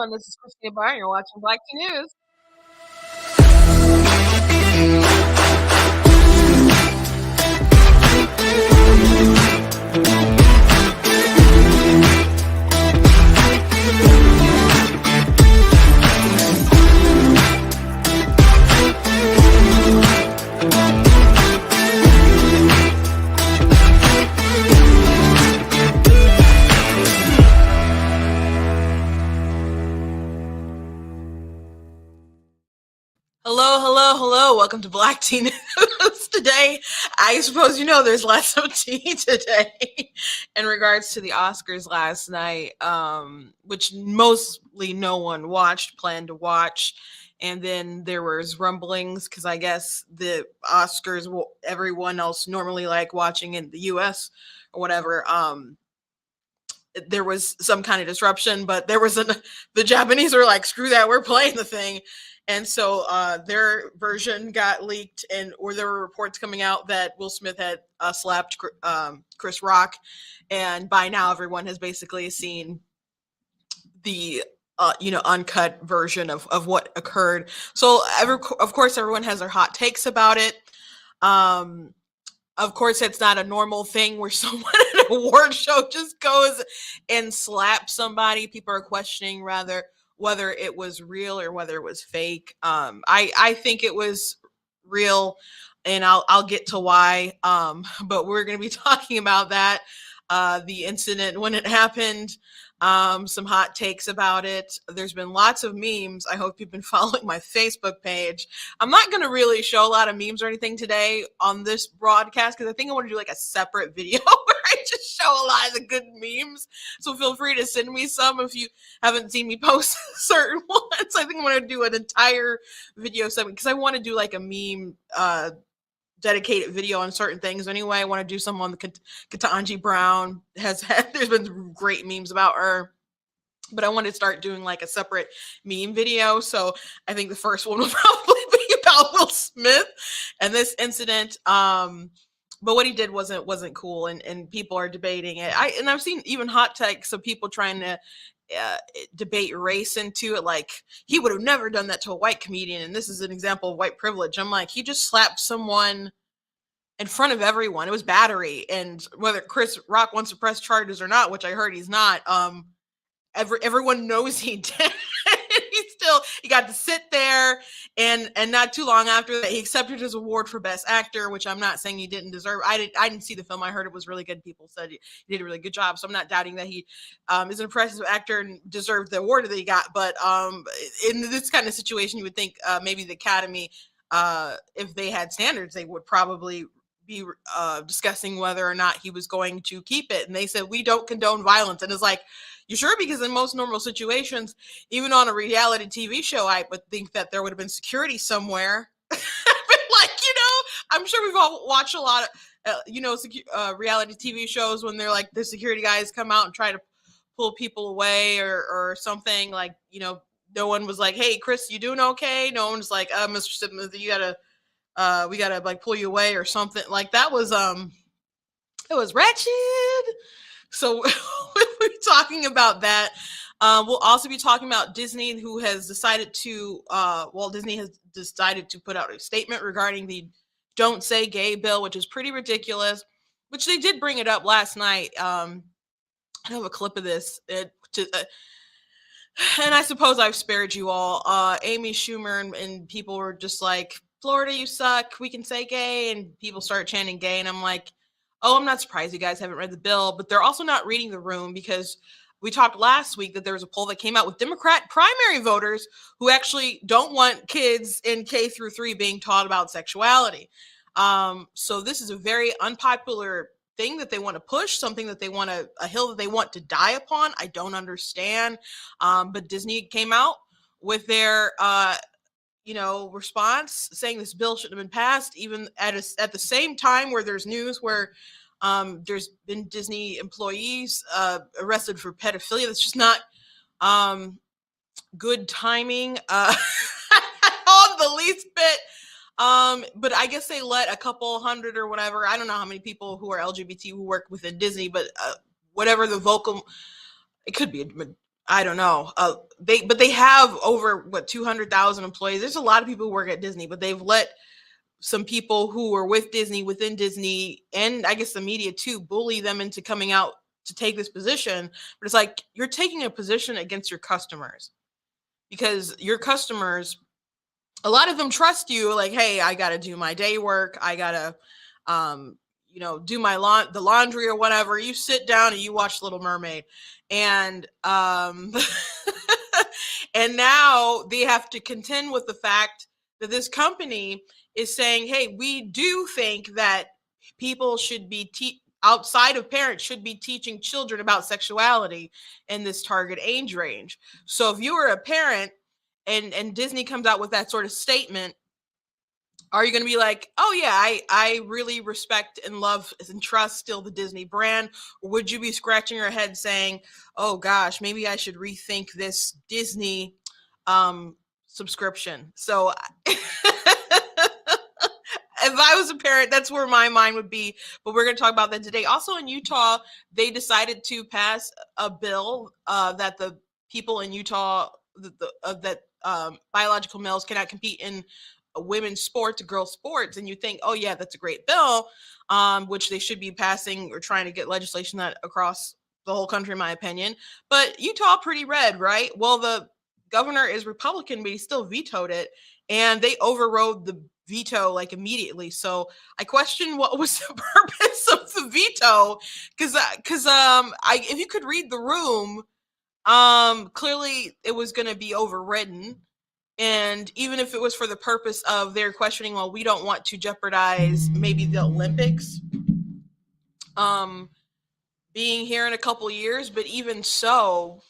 everyone. This is Christina Byrne. You're watching Black Tea News. Hello. Welcome to Black Tea News. Today, I suppose you know there's lots of tea today in regards to the Oscars last night, which mostly no one planned to watch. And then there was rumblings because I guess the Oscars, everyone else normally like watching in the US or whatever, there was some kind of disruption, but the Japanese were like, screw that, we're playing the thing. And so their version got leaked, or there were reports coming out that Will Smith had slapped Chris Rock, and by now everyone has basically seen the uncut version of what occurred. So of course everyone has their hot takes about it. Of course, it's not a normal thing where someone at an award show just goes and slaps somebody. People are questioning rather whether it was real or whether it was fake. I think it was real, and I'll get to why. But we're going to be talking about that, the incident when it happened, some hot takes about it. There's been lots of memes. I hope you've been following my Facebook page. I'm not going to really show a lot of memes or anything today on this broadcast because I think I want to do like a separate video where I just show a lot of the good memes. So feel free to send me some if you haven't seen me post certain ones. I think I'm going to do an entire video segment because I want to do like a meme dedicated video on certain things anyway. I want to do some on the Ketanji Brown. There's been great memes about her, but I want to start doing like a separate meme video. So I think the first one will probably be about Will Smith and this incident. But what he did wasn't cool, and people are debating it. I've seen even hot takes of people trying to debate race into it, like he would have never done that to a white comedian, and this is an example of white privilege. I'm like, he just slapped someone in front of everyone. It was battery, and whether Chris Rock wants to press charges or not, which I heard he's not, everyone knows he did. He got to sit there, and not too long after that, he accepted his award for Best Actor, which I'm not saying he didn't deserve. I didn't see the film. I heard it was really good. People said he did a really good job, so I'm not doubting that he is an impressive actor and deserved the award that he got. But in this kind of situation, you would think maybe the Academy, if they had standards, they would probably be discussing whether or not he was going to keep it. And they said, we don't condone violence. And it's like, you sure? Because in most normal situations, even on a reality TV show, I would think that there would have been security somewhere. I'm sure we've all watched a lot of, reality TV shows when they're like, the security guys come out and try to pull people away or something, like, no one was like, hey, Chris, you doing okay? No one's like, Mr. Smith, we gotta like pull you away or something. Like that was, it was wretched. So we'll be talking about that. We'll also be talking about Disney, who has decided to, Disney has decided to put out a statement regarding the Don't Say Gay bill, which is pretty ridiculous, which they did bring it up last night. I have a clip of this, and I suppose I've spared you all. Amy Schumer and people were just like, Florida, you suck. We can say gay. And people started chanting gay. And I'm like, oh, I'm not surprised you guys haven't read the bill, but they're also not reading the room, because we talked last week that there was a poll that came out with Democrat primary voters who actually don't want kids in K through 3 being taught about sexuality. So this is a very unpopular thing that they want to push, something that they want a hill that they want to die upon. I don't understand. But Disney came out with their response saying this bill shouldn't have been passed, even at the same time where there's news where there's been Disney employees arrested for pedophilia. That's just not good timing on the least bit. But I guess they let a couple hundred or whatever. I don't know how many people who are LGBT who work within Disney, but whatever the vocal, it could be I don't know. They have over what 200,000 employees. There's a lot of people who work at Disney, but they've let some people who are with Disney, within Disney, and I guess the media too, bully them into coming out to take this position. But it's like you're taking a position against your customers, because your customers, a lot of them trust you. Like, hey, I got to do my day work. I got to, do my the laundry or whatever. You sit down and you watch Little Mermaid, and and now they have to contend with the fact that this company is saying, hey, we do think that people should be outside of parents should be teaching children about sexuality in this target age range. So if you were a parent and Disney comes out with that sort of statement, are you going to be like, oh yeah, I really respect and love and trust still the Disney brand? Or would you be scratching your head saying, oh gosh, maybe I should rethink this Disney subscription? So if I was a parent, that's where my mind would be. But we're going to talk about that today. Also in Utah, they decided to pass a bill that the people in Utah, that biological males cannot compete in women's sports, girls sports. And you think, oh yeah, that's a great bill, which they should be passing or trying to get legislation that across the whole country, in my opinion. But Utah pretty red, right? Well, the governor is Republican, but he still vetoed it, and they overrode the veto like immediately. So I question what was the purpose of the veto, because I if you could read the room, clearly it was going to be overridden. And even if it was for the purpose of their questioning, well, we don't want to jeopardize maybe the Olympics um being here in a couple years, but even so,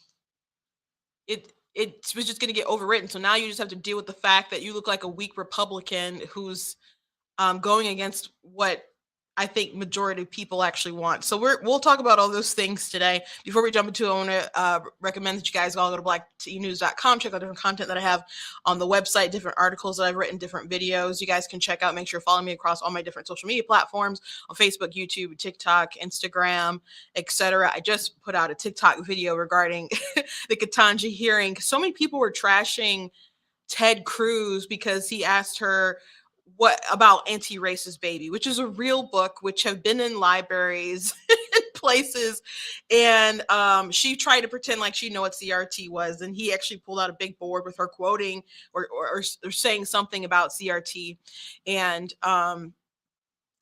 it was just going to get overwritten. So now you just have to deal with the fact that you look like a weak Republican who's going against what I think majority of people actually want. So we'll talk about all those things today. Before we jump into it, I want to recommend that you guys all go to blacktnews.com, check out different content that I have on the website, different articles that I've written, different videos you guys can check out. Make sure to follow me across all my different social media platforms on Facebook, YouTube, TikTok, Instagram, etc. I just put out a TikTok video regarding the Ketanji hearing. So many people were trashing Ted Cruz because he asked her what about Anti-Racist Baby, which is a real book, which have been in libraries and places. And she tried to pretend like she knew what CRT was. And he actually pulled out a big board with her quoting or saying something about CRT. And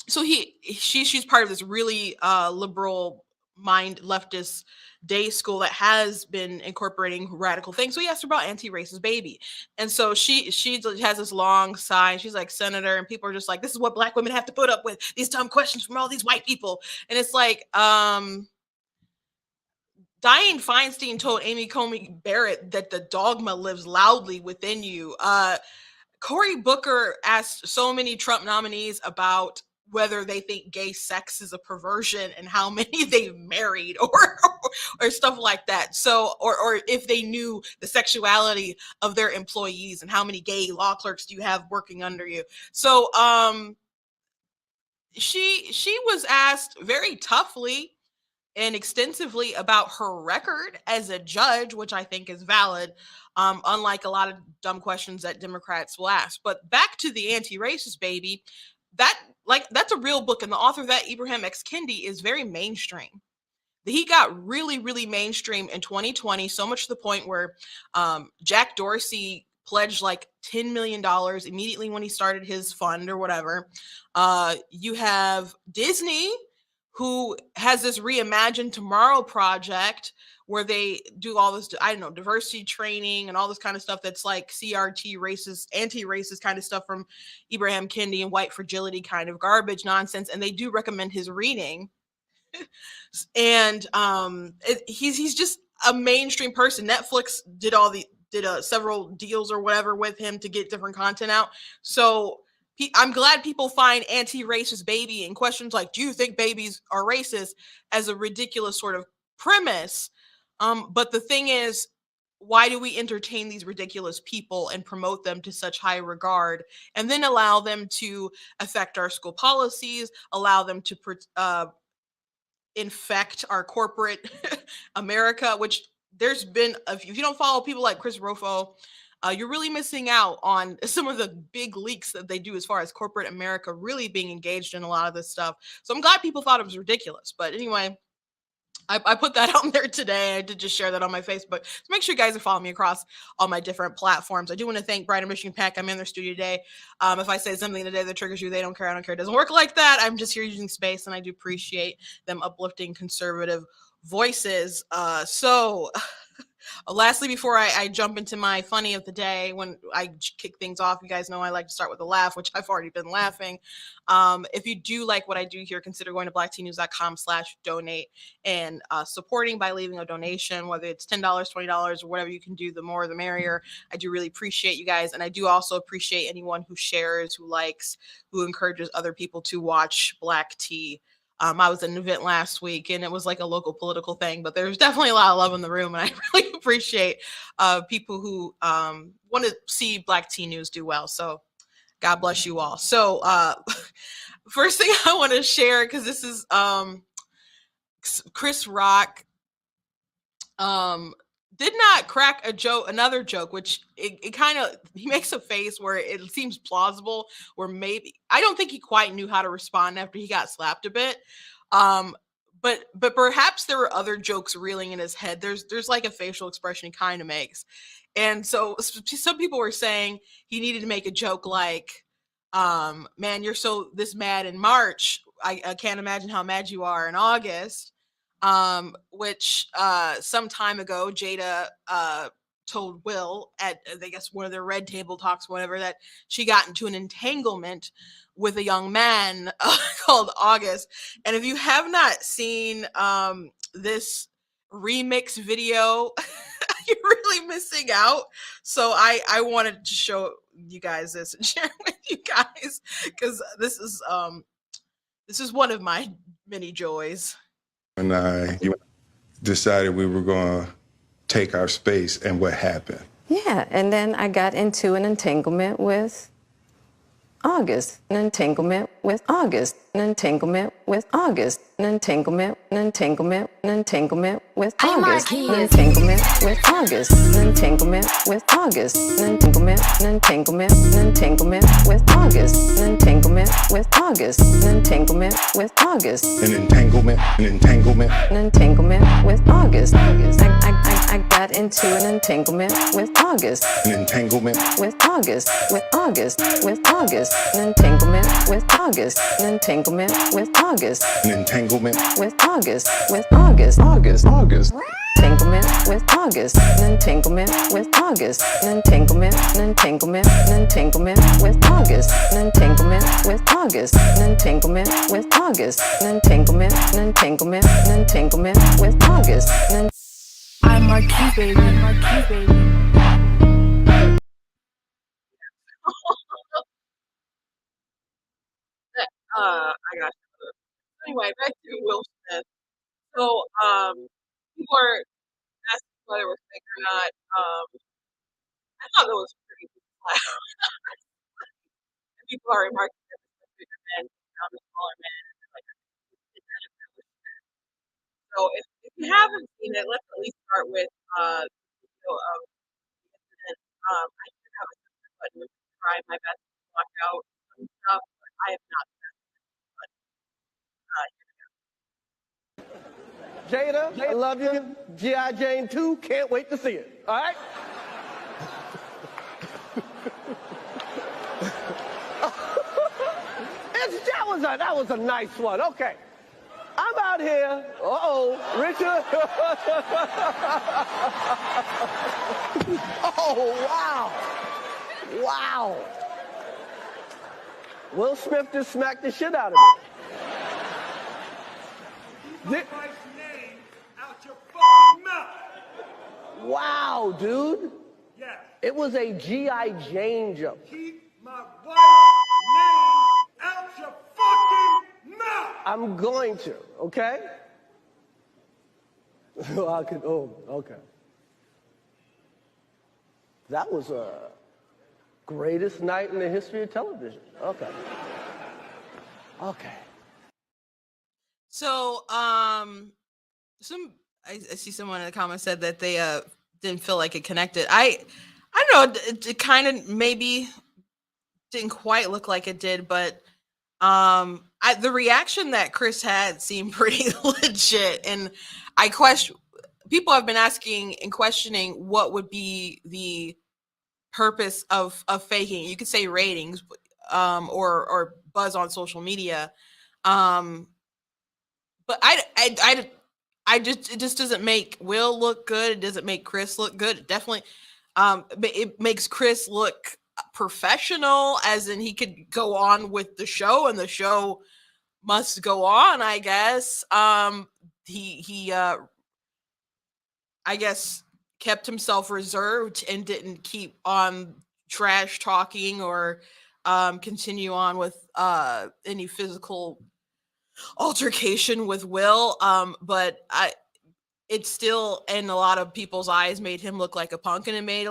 so she's part of this really liberal mind leftist day school that has been incorporating radical things. So he asked her about Anti-Racist Baby, and so she has this long sigh. She's like, senator, and people are just like, this is what black women have to put up with, these dumb questions from all these white people. And it's like, Dianne Feinstein told Amy Coney Barrett that the dogma lives loudly within you. Cory Booker asked so many Trump nominees about whether they think gay sex is a perversion and how many they've married or stuff like that. So or if they knew the sexuality of their employees and how many gay law clerks do you have working under you. So she was asked very toughly and extensively about her record as a judge, which I think is valid, unlike a lot of dumb questions that Democrats will ask. But back to the Anti-Racist Baby, that's a real book, and the author of that, Ibrahim X. Kendi, is very mainstream. He got really, really mainstream in 2020, so much to the point where Jack Dorsey pledged like $10 million immediately when he started his fund or whatever. You have Disney, who has this Reimagine Tomorrow project where they do all this, I don't know, diversity training and all this kind of stuff that's like CRT racist, anti-racist kind of stuff from Ibrahim Kendi and white fragility kind of garbage nonsense. And they do recommend his reading. And he's just a mainstream person. Netflix did several deals or whatever with him to get different content out. So I'm glad people find Anti-Racist Baby and questions like, do you think babies are racist, as a ridiculous sort of premise. But the thing is, why do we entertain these ridiculous people and promote them to such high regard and then allow them to affect our school policies, allow them to infect our corporate America, which there's been if you don't follow people like Chris Rofo, you're really missing out on some of the big leaks that they do as far as corporate America really being engaged in a lot of this stuff. So I'm glad people thought it was ridiculous. But anyway, I put that out there today. I did just share that on my Facebook. So make sure you guys are following me across all my different platforms. I do want to thank Brian and Michigan Pack. I'm in their studio today. If I say something today that triggers you, they don't care. I don't care. It doesn't work like that. I'm just here using space, and I do appreciate them uplifting conservative voices. Lastly, before I jump into my funny of the day, when I kick things off, you guys know I like to start with a laugh, which I've already been laughing. If you do like what I do here, consider going to blacktnews.com/donate and supporting by leaving a donation, whether it's $10, $20, or whatever you can do, the more the merrier. I do really appreciate you guys. And I do also appreciate anyone who shares, who likes, who encourages other people to watch Black Tea. I was at an event last week, and it was like a local political thing, but there's definitely a lot of love in the room, and I really appreciate people who want to see Black teen news do well. So God bless you all. So first thing I want to share, because this is Chris Rock did not crack another joke, which it kind of, he makes a face where it seems plausible, or maybe I don't think he quite knew how to respond after he got slapped a bit. But perhaps there were other jokes reeling in his head. There's like a facial expression he kind of makes. And so some people were saying he needed to make a joke like, man, you're so this mad in March. I can't imagine how mad you are in August. Which some time ago, Jada told Will at, I guess, one of their red table talks, whatever, that she got into an entanglement with a young man called August. And if you have not seen this remix video, you're really missing out. So I wanted to show you guys this and share it with you guys, because this is one of my many joys. And I decided we were going to take our space, and what happened? Yeah, and then I got into an entanglement with August, an entanglement with August, an entanglement with August, an entanglement, an entanglement, an entanglement with August, an entanglement with August, an entanglement with August, an entanglement, an entanglement, an entanglement with August, an entanglement with August, an entanglement with August, An entanglement, an entanglement. an entanglement with August. I got into an entanglement with August, An entanglement. with August, with August, with August, an entanglement with August, an entanglement with August, An entanglement. with August, with August, August. entanglement with August, an entanglement with August, an entanglement, an entanglement, an entanglement with August, an entanglement with August, an entanglement with August, an entanglement, an entanglement, an entanglement with August. I'm Marquis, baby. Marquis, baby. I got you. Anyway, back to Will Smith. So, people are asking whether it was fake or not. I thought it was pretty flat. People are remarking that the bigger man found a smaller man, and they're like, "Is that if it was?" So, if you haven't seen it, let's at least start with the video of the incident. I should have a subscribe button, which is try my best to block out some stuff, but I have not. Jada, I love you. G.I. Jane 2, can't wait to see it. All right? That was a nice one. Okay. I'm out here. Richard. Oh, wow. Wow. Will Smith just smacked the shit out of me. Keep my wife's name out your fucking mouth. Wow, dude. Yes. It was a G.I. Jane joke. Keep my wife's name out your fucking mouth. I'm going to, okay? Okay. That was a greatest night in the history of television. Okay. Okay. So, some I see someone in the comments said that they didn't feel like it connected. I don't know. It kind of maybe didn't quite look like it did, but the reaction that Chris had seemed pretty legit, and I question. People have been asking and questioning what would be the purpose of faking. You could say ratings, or buzz on social media, um, but I just it just doesn't make Will look good. It doesn't make Chris look good. It definitely, but it makes Chris look professional, as in he could go on with the show, and the show must go on. I guess. He I guess kept himself reserved and didn't keep on trash talking or continue on with any physical altercation with Will. But it still, in a lot of people's eyes, made him look like a punk, and it made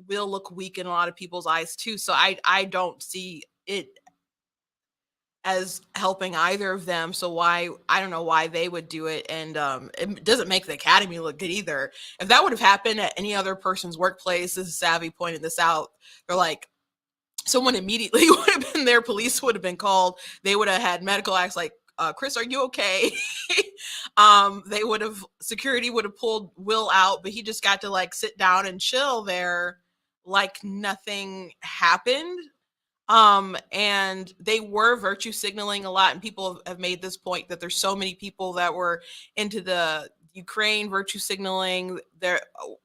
Will look weak in a lot of people's eyes too. So I don't see it as helping either of them. So I don't know why they would do it. And it doesn't make the Academy look good either. If that would have happened at any other person's workplace, this is Savvy pointed this out, they're like, someone immediately would have been there, police would have been called, they would have had medical acts like, Chris, are you okay? They would have, security would have pulled Will out, but he just got to like sit down and chill there like nothing happened. And they were virtue signaling a lot, and people have made this point that there's so many people that were into the Ukraine virtue signaling. There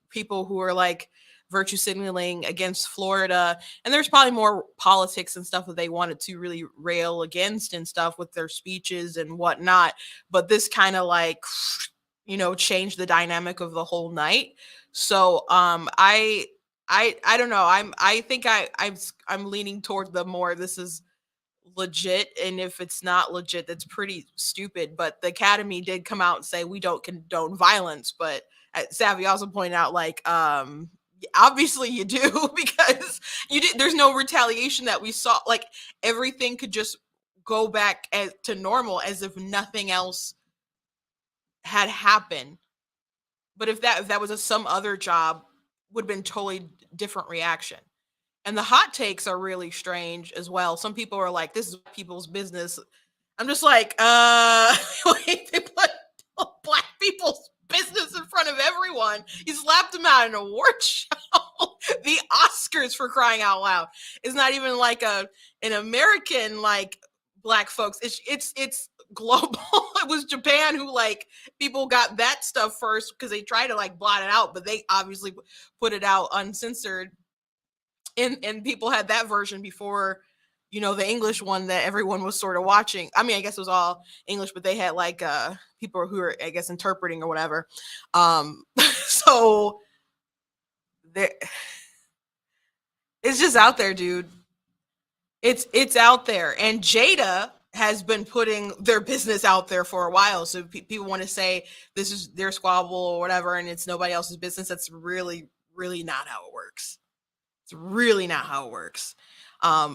people who are like virtue signaling against Florida, and there's probably more politics and stuff that they wanted to really rail against and stuff with their speeches and whatnot. But this kind of like, changed the dynamic of the whole night. So I don't know. I think I'm leaning toward the more this is legit, and if it's not legit, that's pretty stupid. But the Academy did come out and say we don't condone violence, but Savvy also pointed out like obviously you do because there's no retaliation that we saw. Like everything could just go back to normal as if nothing else had happened. But if that was some other job, would have been totally different reaction. And the hot takes are really strange as well. Some people are like, this is people's business. I'm just like, wait, they put black people's business in front of everyone. You slapped them out in an award show. The Oscars, for crying out loud. It's not even like an American like black folks. It's global. It was Japan who like people got that stuff first because they tried to like blot it out, but they obviously put it out uncensored. And people had that version before, the English one that everyone was sort of watching. I mean, I guess it was all English, but they had like people who are, I guess, interpreting or whatever. So it's just out there, dude. It's out there. And Jada has been putting their business out there for a while. So people want to say this is their squabble or whatever, and it's nobody else's business. That's really, really not how it works. It's really not how it works.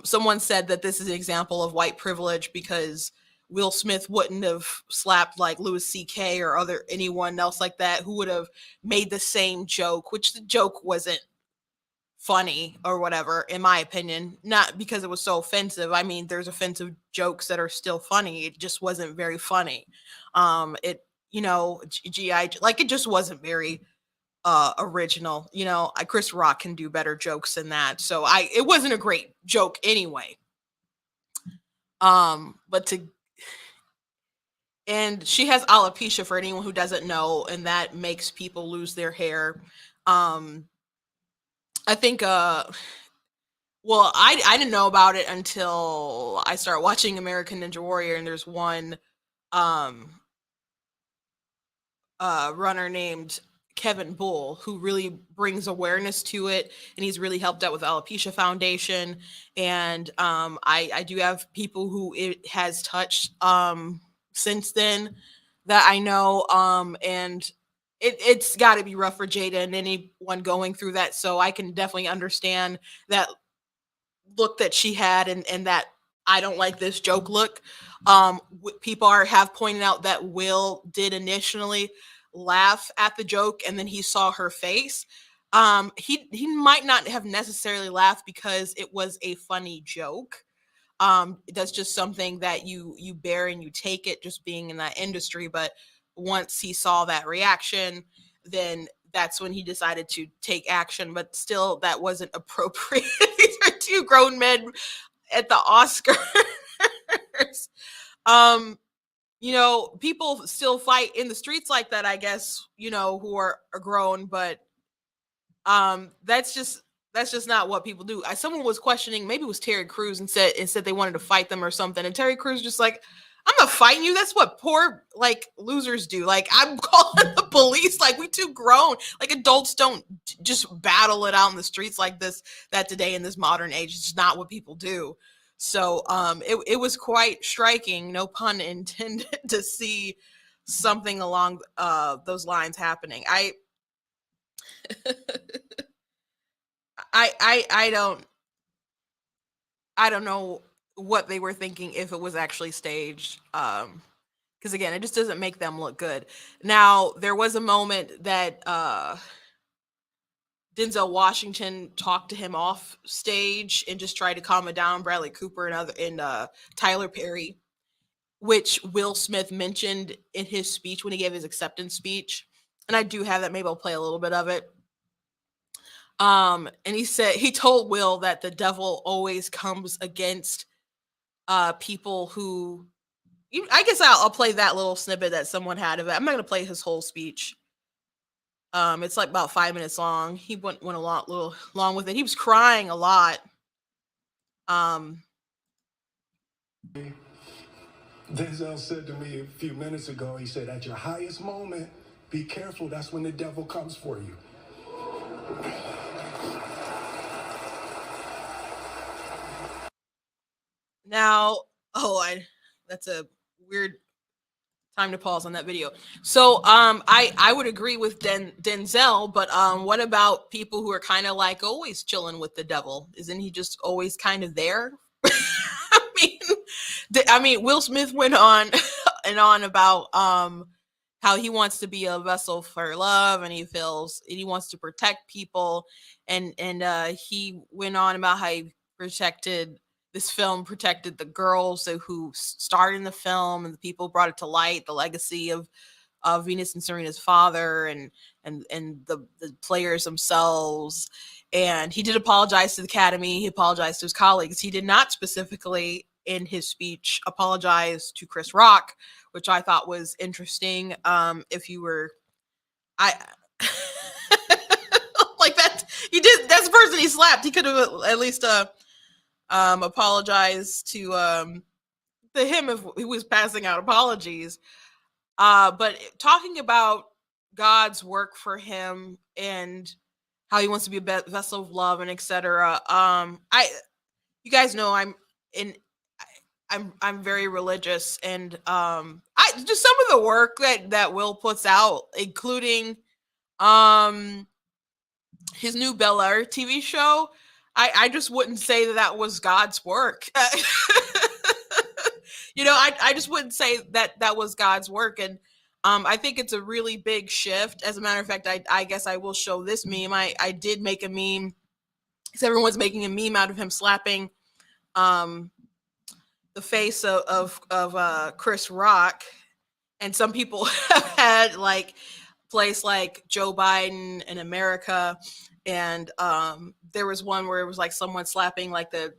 Someone said that this is an example of white privilege because Will Smith wouldn't have slapped like Louis C.K. or anyone else like that who would have made the same joke, which the joke wasn't funny or whatever, in my opinion, not because it was so offensive. I mean, there's offensive jokes that are still funny. It just wasn't very funny. It just wasn't very original. Chris Rock can do better jokes than that. So it wasn't a great joke anyway. And she has alopecia, for anyone who doesn't know, and that makes people lose their hair. I think I didn't know about it until I started watching American Ninja Warrior, and there's one runner named Kevin Bull who really brings awareness to it, and he's really helped out with Alopecia Foundation. And I do have people who it has touched since then that I know, and it's got to be rough for Jada and anyone going through that. So I can definitely understand that look that she had, and that I don't like this joke look. People have pointed out that Will did initially laugh at the joke and then he saw her face, he might not have necessarily laughed because it was a funny joke. That's just something that you bear and you take it, just being in that industry. But once he saw that reaction, then that's when he decided to take action. But still, that wasn't appropriate. These are two grown men at the Oscars. People still fight in the streets like that, I guess, who are grown, but that's just not what people do. Someone was questioning, maybe it was Terry Crews, and said they wanted to fight them or something, and Terry Crews just like, I'm not fighting you. That's what poor like losers do. Like, I'm calling the police. Like, we too grown. Like, adults don't just battle it out in the streets like this. That today in this modern age, it's just not what people do. So it was quite striking, no pun intended, to see something along those lines happening. I don't know what they were thinking, if it was actually staged. Because again, it just doesn't make them look good. Now, there was a moment that Denzel Washington talked to him off stage and just tried to calm it down. Bradley Cooper and Tyler Perry, which Will Smith mentioned in his speech when he gave his acceptance speech. And I do have that. Maybe I'll play a little bit of it. And he told Will that the devil always comes against people who. I guess I'll play that little snippet that someone had of it. I'm not going to play his whole speech. It's like about 5 minutes long. He went a little long with it. He was crying a lot. Denzel said to me a few minutes ago, he said, at your highest moment, be careful. That's when the devil comes for you. Now, that's a weird time to pause on that video. So I would agree with Denzel, but what about people who are kind of like always chilling with the devil? Isn't he just always kind of there? I mean, Will Smith went on and on about how he wants to be a vessel for love, and he wants to protect people, and he went on about how this film protected the girls who starred in the film, and the people brought it to light, the legacy of Venus and Serena's father and the players themselves. And he did apologize to the Academy. He apologized to his colleagues. He did not specifically in his speech apologize to Chris Rock, which I thought was interesting. If you were, like that, he did. That's the person he slapped. He could have at least apologize to him if he was passing out apologies. But talking about God's work for him and how he wants to be a vessel of love and etc. You guys know I'm very religious, and just some of the work that Will puts out, including his new Bel Air TV show. I just wouldn't say that was God's work. I just wouldn't say that was God's work. And I think it's a really big shift. As a matter of fact, I guess I will show this meme. I did make a meme because everyone's making a meme out of him slapping the face of Chris Rock. And some people have had like place like Joe Biden in America. And there was one where it was like someone slapping like the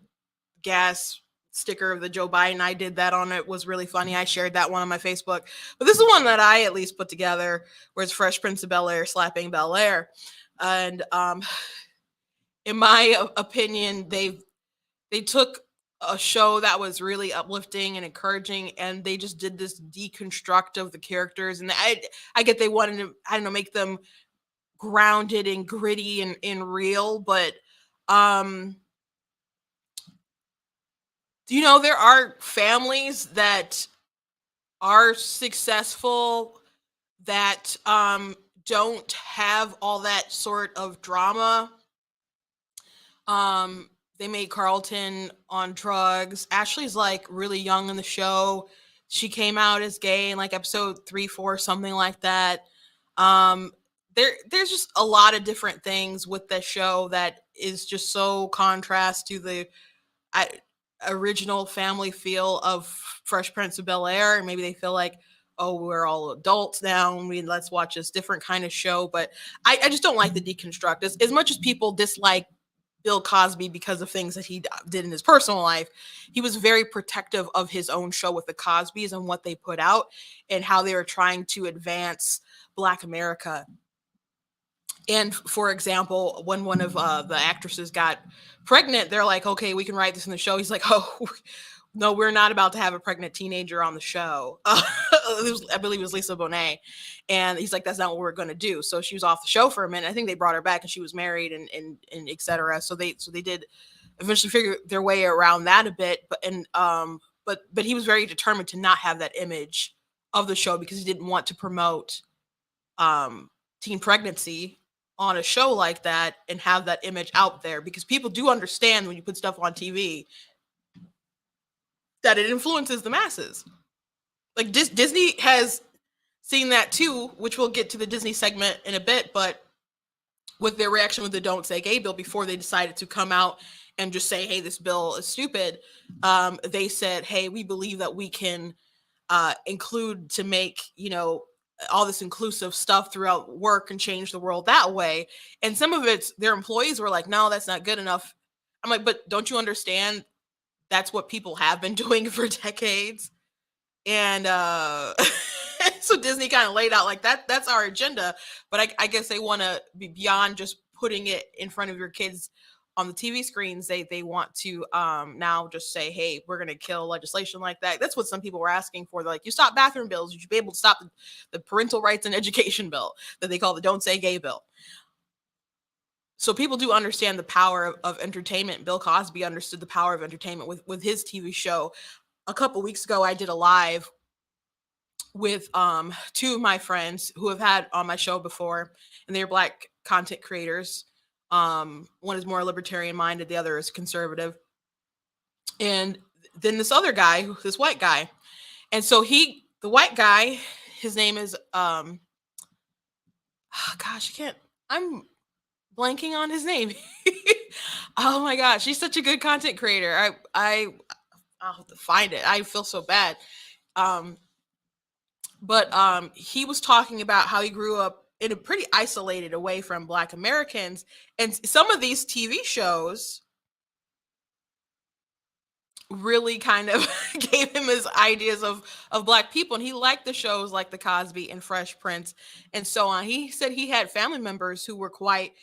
gas sticker of the Joe Biden. I did that on it. It was really funny. I shared that one on my Facebook. But this is one that I at least put together, where it's Fresh Prince of Bel Air slapping Bel Air. And in my opinion, they took a show that was really uplifting and encouraging, and they just did this deconstruct of the characters. And I get they wanted to, I don't know, make them grounded and gritty and real, but there are families that are successful that don't have all that sort of drama. They made Carlton on drugs. Ashley's like really young in the show. She came out as gay in like episode 3, 4, something like that. Um, there's just a lot of different things with the show that is just so contrast to the I, original family feel of Fresh Prince of Bel Air, and maybe they feel like, oh, we're all adults now, and let's watch this different kind of show. But I just don't like the deconstruct as much as people dislike Bill Cosby because of things that he did in his personal life. He was very protective of his own show with the Cosbys and what they put out and how they were trying to advance Black America. And for example, when one of the actresses got pregnant, they're like, okay, we can write this in the show. He's like, oh, no, we're not about to have a pregnant teenager on the show. I believe it was Lisa Bonet. And he's like, that's not what we're going to do. So she was off the show for a minute. I think they brought her back and she was married and et cetera. So they did eventually figure their way around that a bit. But he was very determined to not have that image of the show because he didn't want to promote teen pregnancy on a show like that and have that image out there, because people do understand when you put stuff on TV that it influences the masses. Like Disney has seen that too, which we'll get to the Disney segment in a bit, but with their reaction with the Don't Say Gay bill before they decided to come out and just say, hey, this bill is stupid, they said, hey, we believe that we can include to make, all this inclusive stuff throughout work and change the world that way. And some of it's their employees were like, no, that's not good enough. I'm like, but don't you understand that's what people have been doing for decades? And so Disney kind of laid out like that's our agenda. But I guess they want to be beyond just putting it in front of your kids on the TV screens. They want to now just say, hey, we're going to kill legislation like that. That's what some people were asking for. They're like, you stop bathroom bills, you should be able to stop the parental rights and education bill that they call the Don't Say Gay bill. So people do understand the power of entertainment. Bill Cosby understood the power of entertainment with his TV show. A couple weeks ago, I did a live with two of my friends who have had on my show before, and they're Black content creators. One is more libertarian minded, the other is conservative. And then this other guy, this white guy. And so the white guy, his name is, I'm blanking on his name. Oh my gosh, he's such a good content creator. I'll have to find it. I feel so bad. But he was talking about how he grew up in a pretty isolated away from Black Americans. And some of these TV shows really kind of gave him his ideas of Black people. And he liked the shows like The Cosby and Fresh Prince and so on. He said he had family members who were quite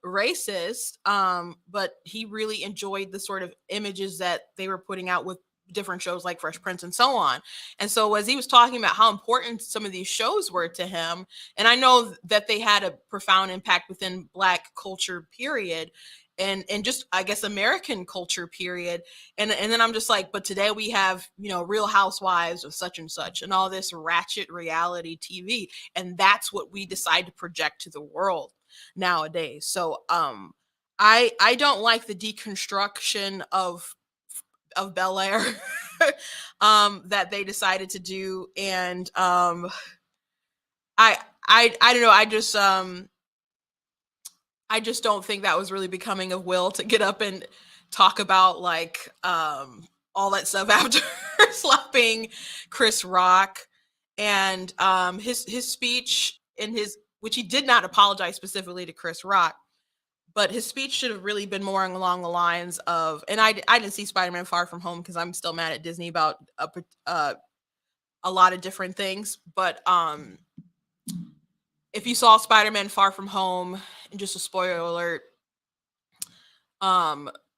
racist, but he really enjoyed the sort of images that they were putting out with different shows like Fresh Prince and so on. And so as he was talking about how important some of these shows were to him, and I know that they had a profound impact within Black culture, period, and just I guess American culture, period. And then I'm just like, but today we have, Real Housewives of such and such and all this ratchet reality TV, and that's what we decide to project to the world nowadays. So I don't like the deconstruction of Bel Air that they decided to do. And I don't know, I just don't think that was really becoming of Will to get up and talk about like all that stuff after slapping Chris Rock. And his speech which he did not apologize specifically to Chris Rock, but his speech should have really been more along the lines of, and I didn't see Spider-Man Far From Home because I'm still mad at Disney about a lot of different things. But if you saw Spider-Man Far From Home, and just a spoiler alert,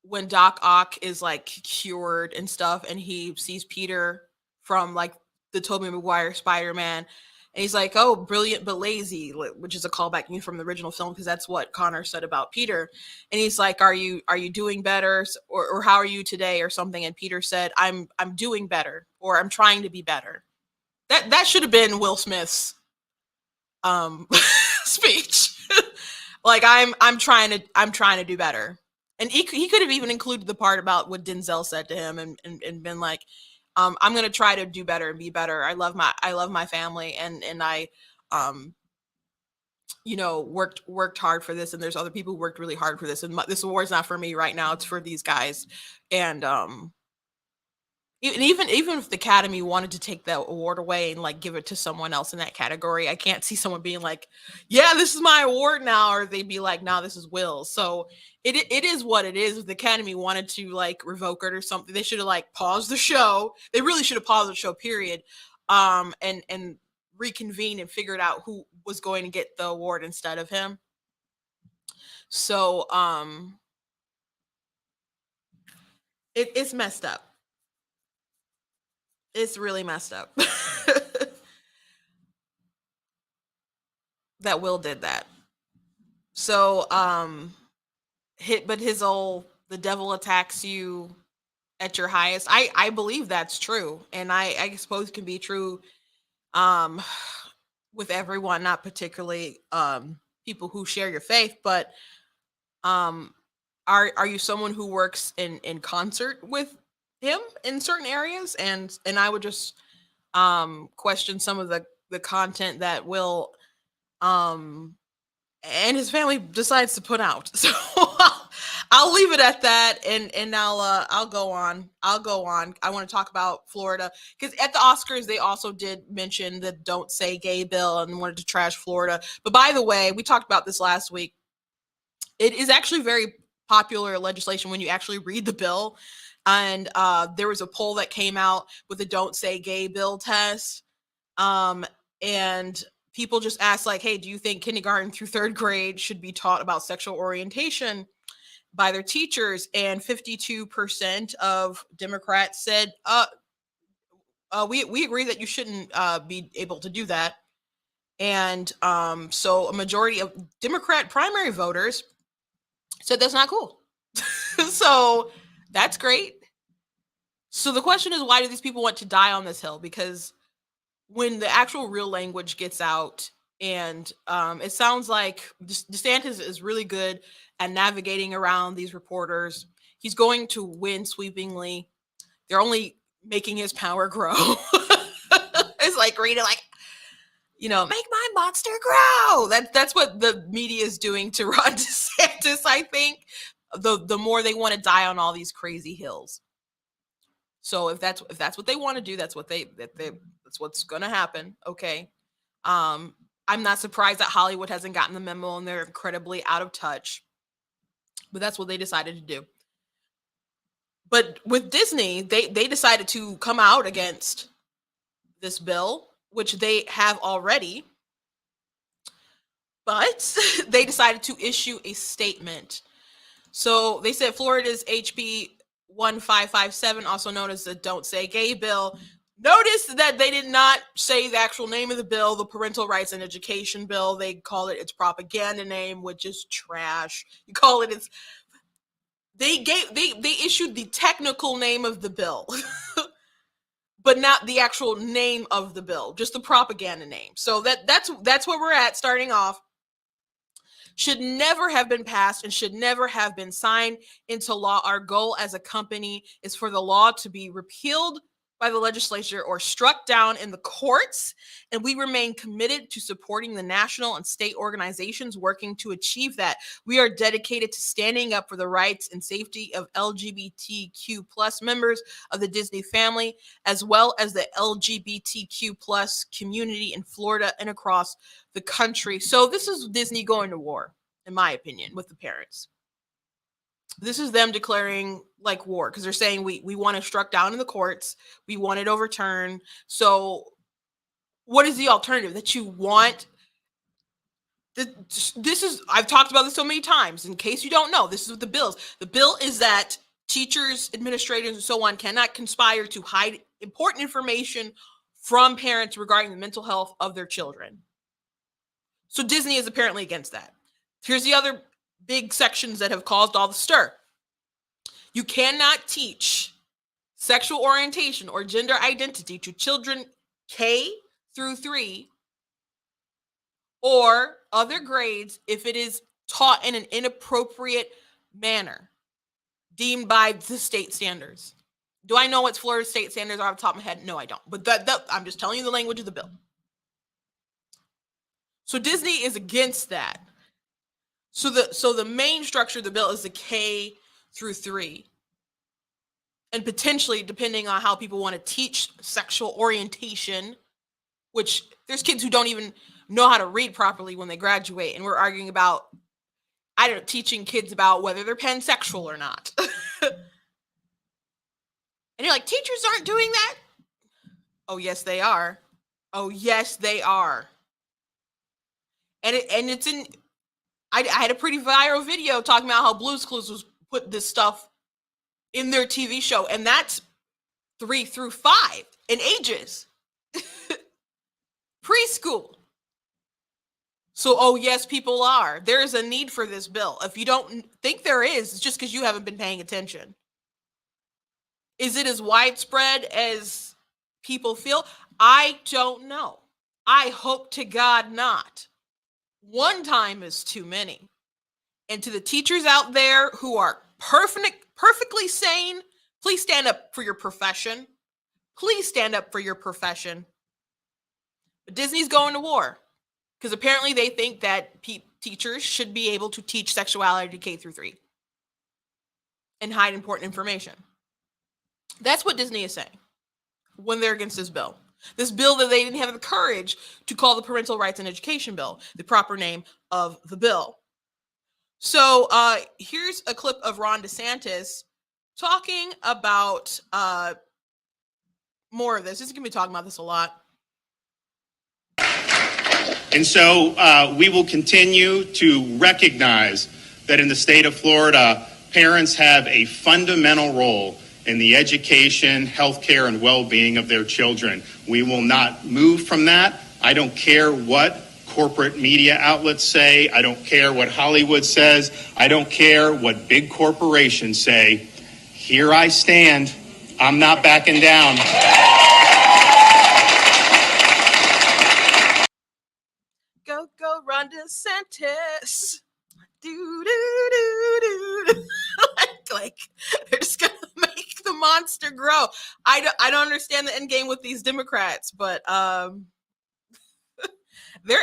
when Doc Ock is like cured and stuff, and he sees Peter from like the Tobey Maguire Spider-Man, and he's like, oh, brilliant but lazy, which is a callback from the original film because that's what Connor said about Peter. And he's like, are you doing better, or how are you today, or something? And Peter said, I'm doing better, or I'm trying to be better. That should have been Will Smith's speech. Like I'm trying to do better. And he could have even included the part about what Denzel said to him and been like, I'm going to try to do better and be better. I love my family. And I worked hard for this, and there's other people who worked really hard for this, and this award's not for me right now, it's for these guys. And even if the Academy wanted to take that award away and like give it to someone else in that category, I can't see someone being like, "Yeah, this is my award now," or they'd be like, "No, this is Will's." So it is what it is. If the Academy wanted to like revoke it or something, they should have like paused the show. They really should have paused the show, period. And reconvene and figured out who was going to get the award instead of him. So it's messed up. It's really messed up that Will did that. So his old "the devil attacks you at your highest." I believe that's true, and I suppose it can be true um with everyone, not particularly people who share your faith, but um are you someone who works in concert with him in certain areas? And I would just question some of the content that Will um and his family decides to put out. So I'll leave it at that, and I'll go on. I want to talk about Florida, because at the Oscars they also did mention the "Don't Say Gay" bill and wanted to trash Florida. But by the way, we talked about this last week. It is actually very popular legislation when you actually read the bill. And there was a poll that came out with the "Don't Say Gay" bill test. And people just asked, like, "Hey, do you think kindergarten through third grade should be taught about sexual orientation by their teachers?" And 52% of Democrats said, we agree that you shouldn't be able to do that. And so a majority of Democrat primary voters said that's not cool. So that's great. So the question is, why do these people want to die on this hill? Because when the actual real language gets out, and it sounds like DeSantis is really good at navigating around these reporters. He's going to win sweepingly. They're only making his power grow. It's like reading, like, make my monster grow. That's what the media is doing to Ron DeSantis, I think. The more they want to die on all these crazy hills. So if that's what they want to do, that's what's gonna happen. Okay. I'm not surprised that Hollywood hasn't gotten the memo, and they're incredibly out of touch. But that's what they decided to do. But with Disney, they decided to come out against this bill, which they have already. But they decided to issue a statement. So they said Florida's HB 1557, also known as the "Don't Say Gay" bill. Notice that they did not say the actual name of the bill, the Parental Rights and Education bill. They call it its propaganda name, which is trash. You call it its. They issued the technical name of the bill, but not the actual name of the bill, just the propaganda name. So that's where we're at starting off. Should never have been passed and should never have been signed into law. Our goal as a company is for the law to be repealed by the legislature or struck down in the courts, and we remain committed to supporting the national and state organizations working to achieve that. We are dedicated to standing up for the rights and safety of LGBTQ plus members of the Disney family, as well as the LGBTQ plus community in Florida and across the country. So this is Disney going to war, in my opinion, with the parents. This is them declaring like war, because they're saying we want it struck down in the courts. We want it overturned. So what is the alternative that you want? This is, I've talked about this so many times. In case you don't know, this is what the bill is. The bill is that teachers, administrators, and so on cannot conspire to hide important information from parents regarding the mental health of their children. So Disney is apparently against that. Here's the other big sections that have caused all the stir. You cannot teach sexual orientation or gender identity to children K through 3 or other grades if it is taught in an inappropriate manner deemed by the state standards. Do I know what Florida's state standards are off the top of my head? No, I don't. But that I'm just telling you the language of the bill. So Disney is against that. So the main structure of the bill is the K through 3. And potentially, depending on how people want to teach sexual orientation, which there's kids who don't even know how to read properly when they graduate, and we're arguing about, I don't know, teaching kids about whether they're pansexual or not. And you're like, teachers aren't doing that? Oh, yes, they are. Oh, yes, they are. And it's in, I had a pretty viral video talking about how Blue's Clues was put this stuff in their TV show, and that's 3 through 5 in ages. Preschool. So, oh, yes, people are. There is a need for this bill. If you don't think there is, it's just because you haven't been paying attention. Is it as widespread as people feel? I don't know. I hope to God not. One time is too many. And to the teachers out there who are perfectly sane, please stand up for your profession. Please stand up for your profession. But Disney's going to war because apparently they think that teachers should be able to teach sexuality K through 3 and hide important information. That's what Disney is saying when they're against this bill. This bill that they didn't have the courage to call the Parental Rights and Education Bill, the proper name of the bill. So here's a clip of Ron DeSantis talking about more of this. He's going to be talking about this a lot. And so we will continue to recognize that in the state of Florida, parents have a fundamental role in the education, healthcare, and well-being of their children. We will not move from that. I don't care what corporate media outlets say. I don't care what Hollywood says. I don't care what big corporations say. Here I stand. I'm not backing down. Go, Ron DeSantis. Do. like they're just gonna make the monster grow. I don't understand the end game with these Democrats, but they're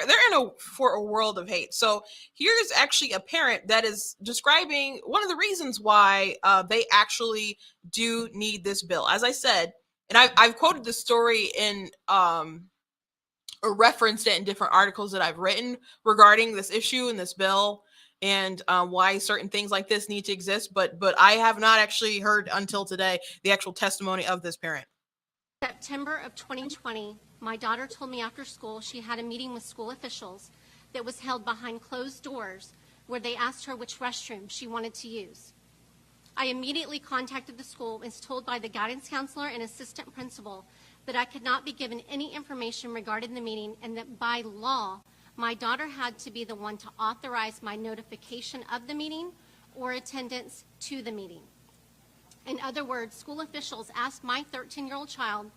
for a world of hate. So here's actually a parent that is describing one of the reasons why they actually do need this bill. As I said, and I've quoted this story in or referenced it in different articles that I've written regarding this issue and this bill, and why certain things like this need to exist. But I have not actually heard until today the actual testimony of this parent. September of 2020, my daughter told me after school she had a meeting with school officials that was held behind closed doors where they asked her which restroom she wanted to use. I immediately contacted the school and was told by the guidance counselor and assistant principal that I could not be given any information regarding the meeting and that by law, my daughter had to be the one to authorize my notification of the meeting or attendance to the meeting. In other words, school officials asked my 13-year-old child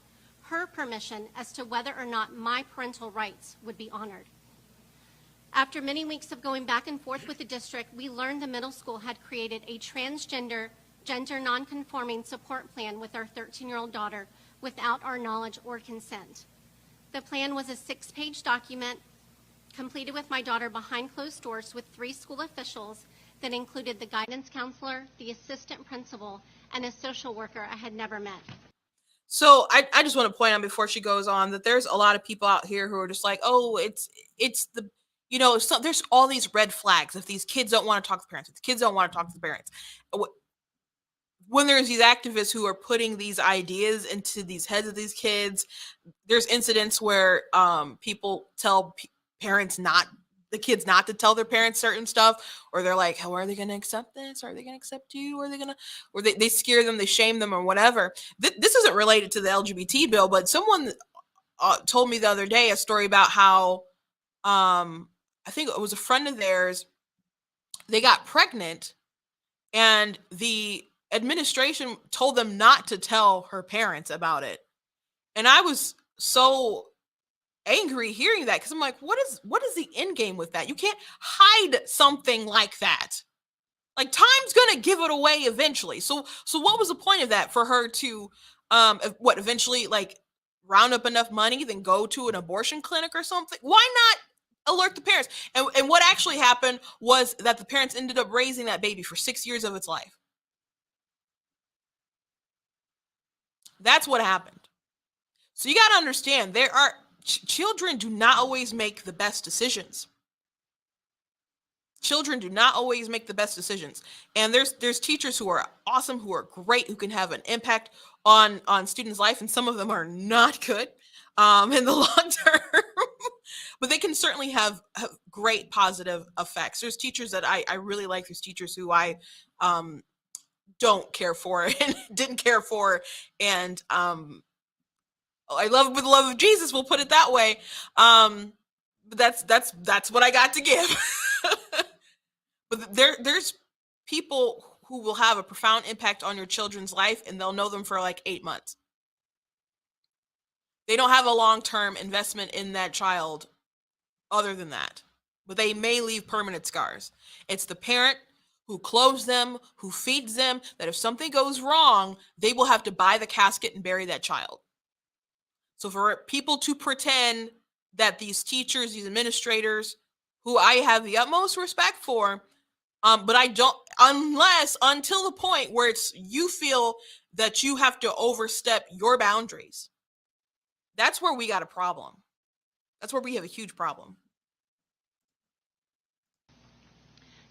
her permission as to whether or not my parental rights would be honored. After many weeks of going back and forth with the district, we learned the middle school had created a transgender, gender nonconforming support plan with our 13-year-old daughter without our knowledge or consent. The plan was a 6-page document completed with my daughter behind closed doors with 3 school officials that included the guidance counselor, the assistant principal, and a social worker I had never met. So I just want to point out before she goes on that there's a lot of people out here who are just like, oh, it's the, you know, so there's all these red flags. If these kids don't want to talk to the parents, if the kids don't want to talk to the parents. When there's these activists who are putting these ideas into these heads of these kids, there's incidents where people tell parents the kids not to tell their parents certain stuff, or they're like, how are they going to accept this? Are they going to accept you? Are they going to, or they scare them, they shame them or whatever. This isn't related to the LGBT bill, but someone told me the other day a story about how, I think it was a friend of theirs, they got pregnant and the administration told them not to tell her parents about it. And I was so angry hearing that because I'm like, what is the end game with that? You can't hide something like that. Like, time's gonna give it away eventually. So what was the point of that? For her to eventually like round up enough money, then go to an abortion clinic or something? Why not alert the parents. And what actually happened was that the parents ended up raising that baby for 6 years of its life. That's what happened. So you got to understand, there are children do not always make the best decisions. Children do not always make the best decisions, and there's teachers who are awesome, who are great, who can have an impact on students' life, and some of them are not good in the long term. But they can certainly have great positive effects. There's teachers that I really like. There's teachers who I don't care for and didn't care for, and I love with the love of Jesus. We'll put it that way. But that's what I got to give. But there's people who will have a profound impact on your children's life, and they'll know them for like 8 months. They don't have a long-term investment in that child other than that, but they may leave permanent scars. It's the parent who clothes them, who feeds them, that if something goes wrong, they will have to buy the casket and bury that child. So for people to pretend that these teachers, these administrators, who I have the utmost respect for, but I don't, until the point where it's you feel that you have to overstep your boundaries. That's where we got a problem. That's where we have a huge problem.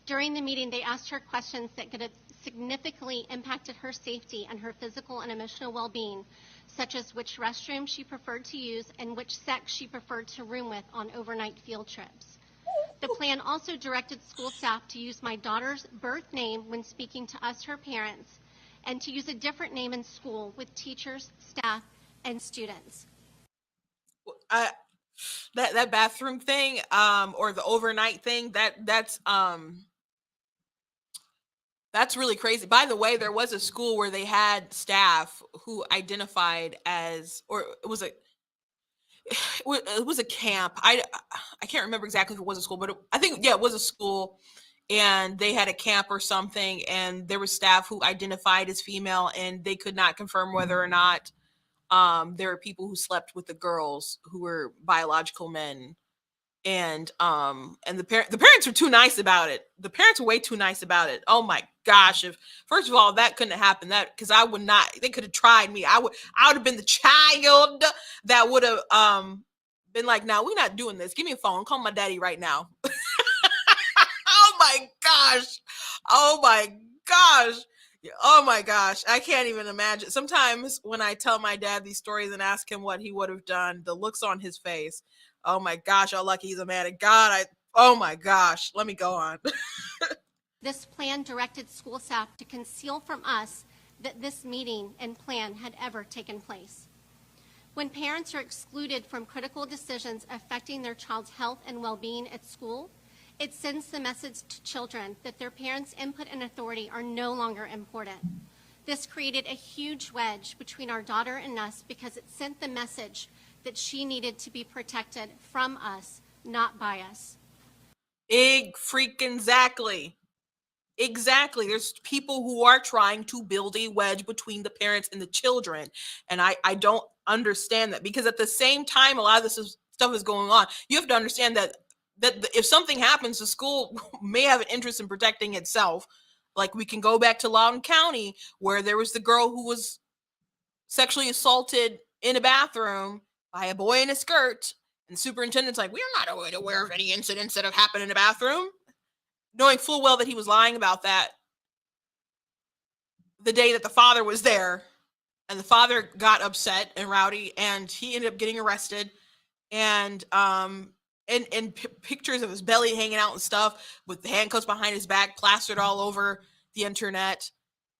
During the meeting, they asked her questions that could have significantly impacted her safety and her physical and emotional well-being, such as which restroom she preferred to use and which sex she preferred to room with on overnight field trips. The plan also directed school staff to use my daughter's birth name when speaking to us, her parents, and to use a different name in school with teachers, staff, and students. That bathroom thing, or the overnight thing, that's really crazy. By the way, there was a school where they had staff who identified as, or it was a camp. I can't remember exactly if it was a school, but I think, yeah, it was a school, and they had a camp or something, and there was staff who identified as female, and they could not confirm whether or not there were people who slept with the girls who were biological men. And the parents were too nice about it. The parents were way too nice about it. Oh my gosh. If first of all, that couldn't have happened, that because I would not, they could have tried me. I would have been the child that would have been like, "Now we're not doing this. Give me a phone. Call my daddy right now." Oh my gosh. Oh my gosh. Oh my gosh. I can't even imagine. Sometimes when I tell my dad these stories and ask him what he would have done, the looks on his face. Oh my gosh, how lucky he's a man of God. Oh my gosh. Let me go on. This plan directed school staff to conceal from us that this meeting and plan had ever taken place. When parents are excluded from critical decisions affecting their child's health and well-being at school, it sends the message to children that their parents' input and authority are no longer important. This created a huge wedge between our daughter and us because it sent the message that she needed to be protected from us, not by us. Exactly. There's people who are trying to build a wedge between the parents and the children. And I don't understand that, because at the same time, a lot of this stuff is going on. You have to understand that if something happens, the school may have an interest in protecting itself. Like, we can go back to Loudoun County, where there was the girl who was sexually assaulted in a bathroom by a boy in a skirt, and the superintendent's like, "We're not aware of any incidents that have happened in a bathroom," knowing full well that he was lying about that the day that the father was there. And the father got upset and rowdy, and he ended up getting arrested. And pictures of his belly hanging out and stuff with the handcuffs behind his back plastered all over the internet.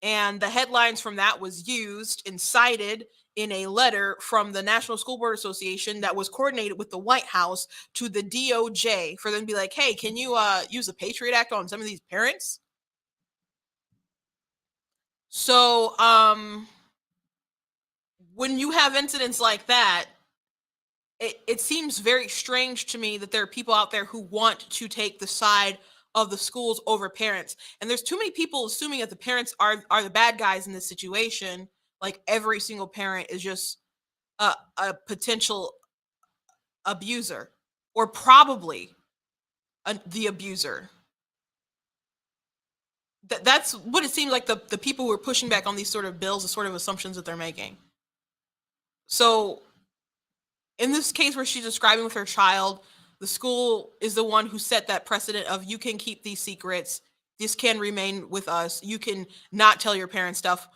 And the headlines from that was used and cited in a letter from the National School Board Association that was coordinated with the White House to the DOJ for them to be like, "Hey, can you use the Patriot Act on some of these parents?" So when you have incidents like that, it seems very strange to me that there are people out there who want to take the side of the schools over parents. And there's too many people assuming that the parents are the bad guys in this situation. Like, every single parent is just a potential abuser, or probably the abuser. That's what it seems like the people who are pushing back on these sort of bills, the sort of assumptions that they're making. So in this case where she's describing with her child, the school is the one who set that precedent of you can keep these secrets. This can remain with us. You can not tell your parents stuff.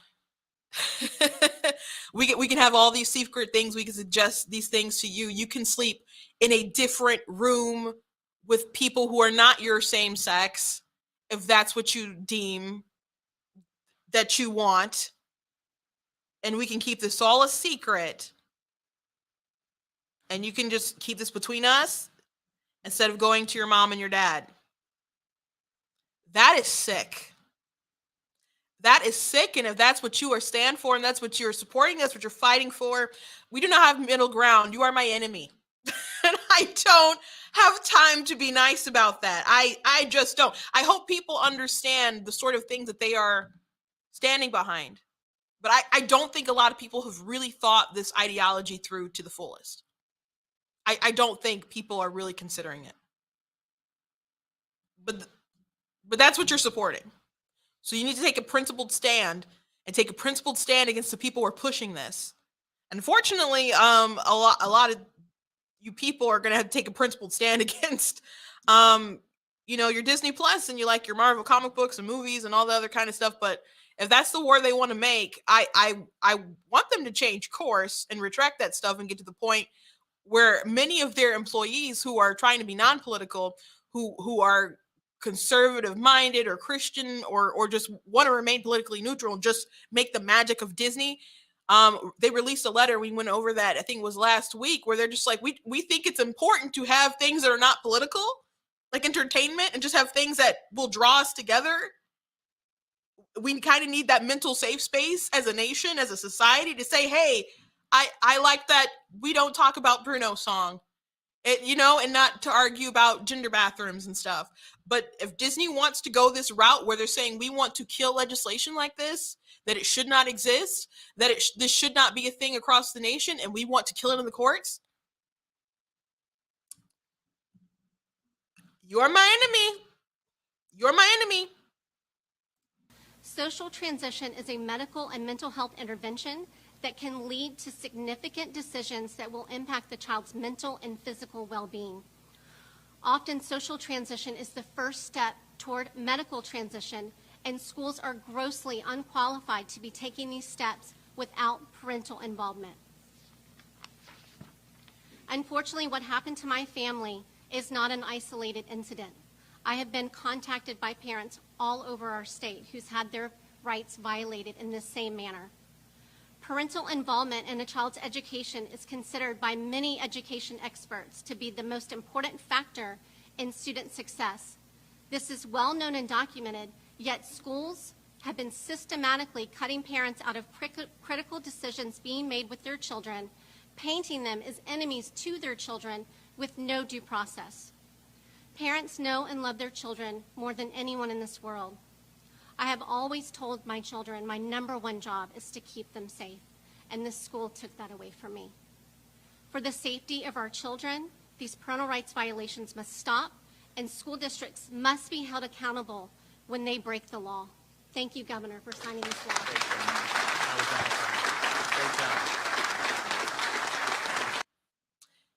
we can have all these secret things. We can suggest these things to you. You can sleep in a different room with people who are not your same sex if that's what you deem that you want. And we can keep this all a secret. And you can just keep this between us instead of going to your mom and your dad. That is sick. That is sick. And if that's what you are stand for and that's what you're supporting, that's what you're fighting for, we do not have middle ground. You are my enemy. And I don't have time to be nice about that. I just don't. I hope people understand the sort of things that they are standing behind. But I don't think a lot of people have really thought this ideology through to the fullest. I don't think people are really considering it. But that's what you're supporting. So you need to take a principled stand and take a principled stand against the people who are pushing this. Unfortunately, a lot of you people are going to have to take a principled stand against, your Disney Plus and you like your Marvel comic books and movies and all the other kind of stuff. But if that's the war they want to make, I want them to change course and retract that stuff and get to the point where many of their employees who are trying to be non-political, who are conservative minded or Christian or just want to remain politically neutral and just make the magic of Disney. They released a letter. We went over that, I think it was last week, where they're just like, we think it's important to have things that are not political, like entertainment, and just have things that will draw us together. We kind of need that mental safe space as a nation, as a society, to say, hey, I like that we don't talk about Bruno's song, and not to argue about gender bathrooms and stuff. But if Disney wants to go this route where they're saying we want to kill legislation like this, that it should not exist, that this should not be a thing across the nation, and we want to kill it in the courts, you're my enemy. You're my enemy. Social transition is a medical and mental health intervention that can lead to significant decisions that will impact the child's mental and physical well-being. Often, social transition is the first step toward medical transition, and schools are grossly unqualified to be taking these steps without parental involvement. Unfortunately, what happened to my family is not an isolated incident. I have been contacted by parents all over our state who's had their rights violated in this same manner. Parental involvement in a child's education is considered by many education experts to be the most important factor in student success. This is well known and documented, yet schools have been systematically cutting parents out of critical decisions being made with their children, painting them as enemies to their children with no due process. Parents know and love their children more than anyone in this world. I have always told my children my number one job is to keep them safe, and this school took that away from me. For the safety of our children, these parental rights violations must stop, and school districts must be held accountable when they break the law. Thank you, Governor, for signing this law.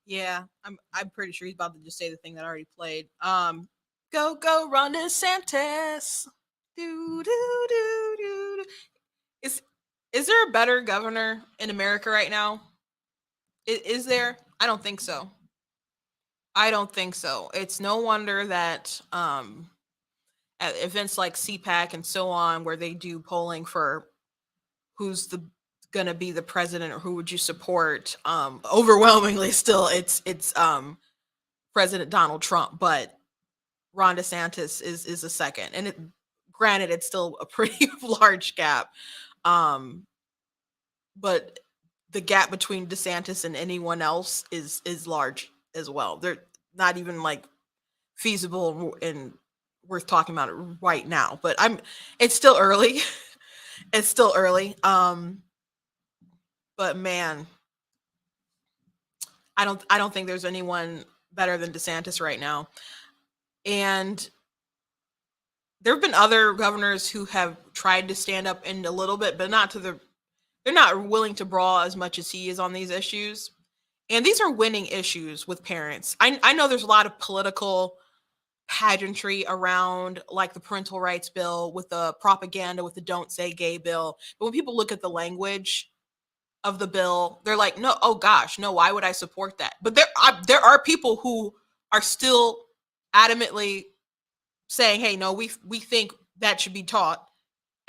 Yeah, I'm pretty sure he's about to just say the thing that I already played. Go Ron DeSantis. Do do do do. Is there a better governor in America right now? Is there? I don't think so. I don't think so. It's no wonder that at events like CPAC and so on, where they do polling for who's going to be the president or who would you support, overwhelmingly still it's President Donald Trump, but Ron DeSantis is a second. And granted, it's still a pretty large gap. But the gap between DeSantis and anyone else is large as well. They're not even like feasible and worth talking about it right now. But it's still early. It's still early. But man, I don't think there's anyone better than DeSantis right now. And there have been other governors who have tried to stand up in a little bit, but not to the, they're not willing to brawl as much as he is on these issues. And these are winning issues with parents. I know there's a lot of political pageantry around like the parental rights bill, with the propaganda with the don't say gay bill. But when people look at the language of the bill, they're like, no, oh gosh, no, why would I support that? But there are people who are still adamantly saying, hey, no, we think that should be taught.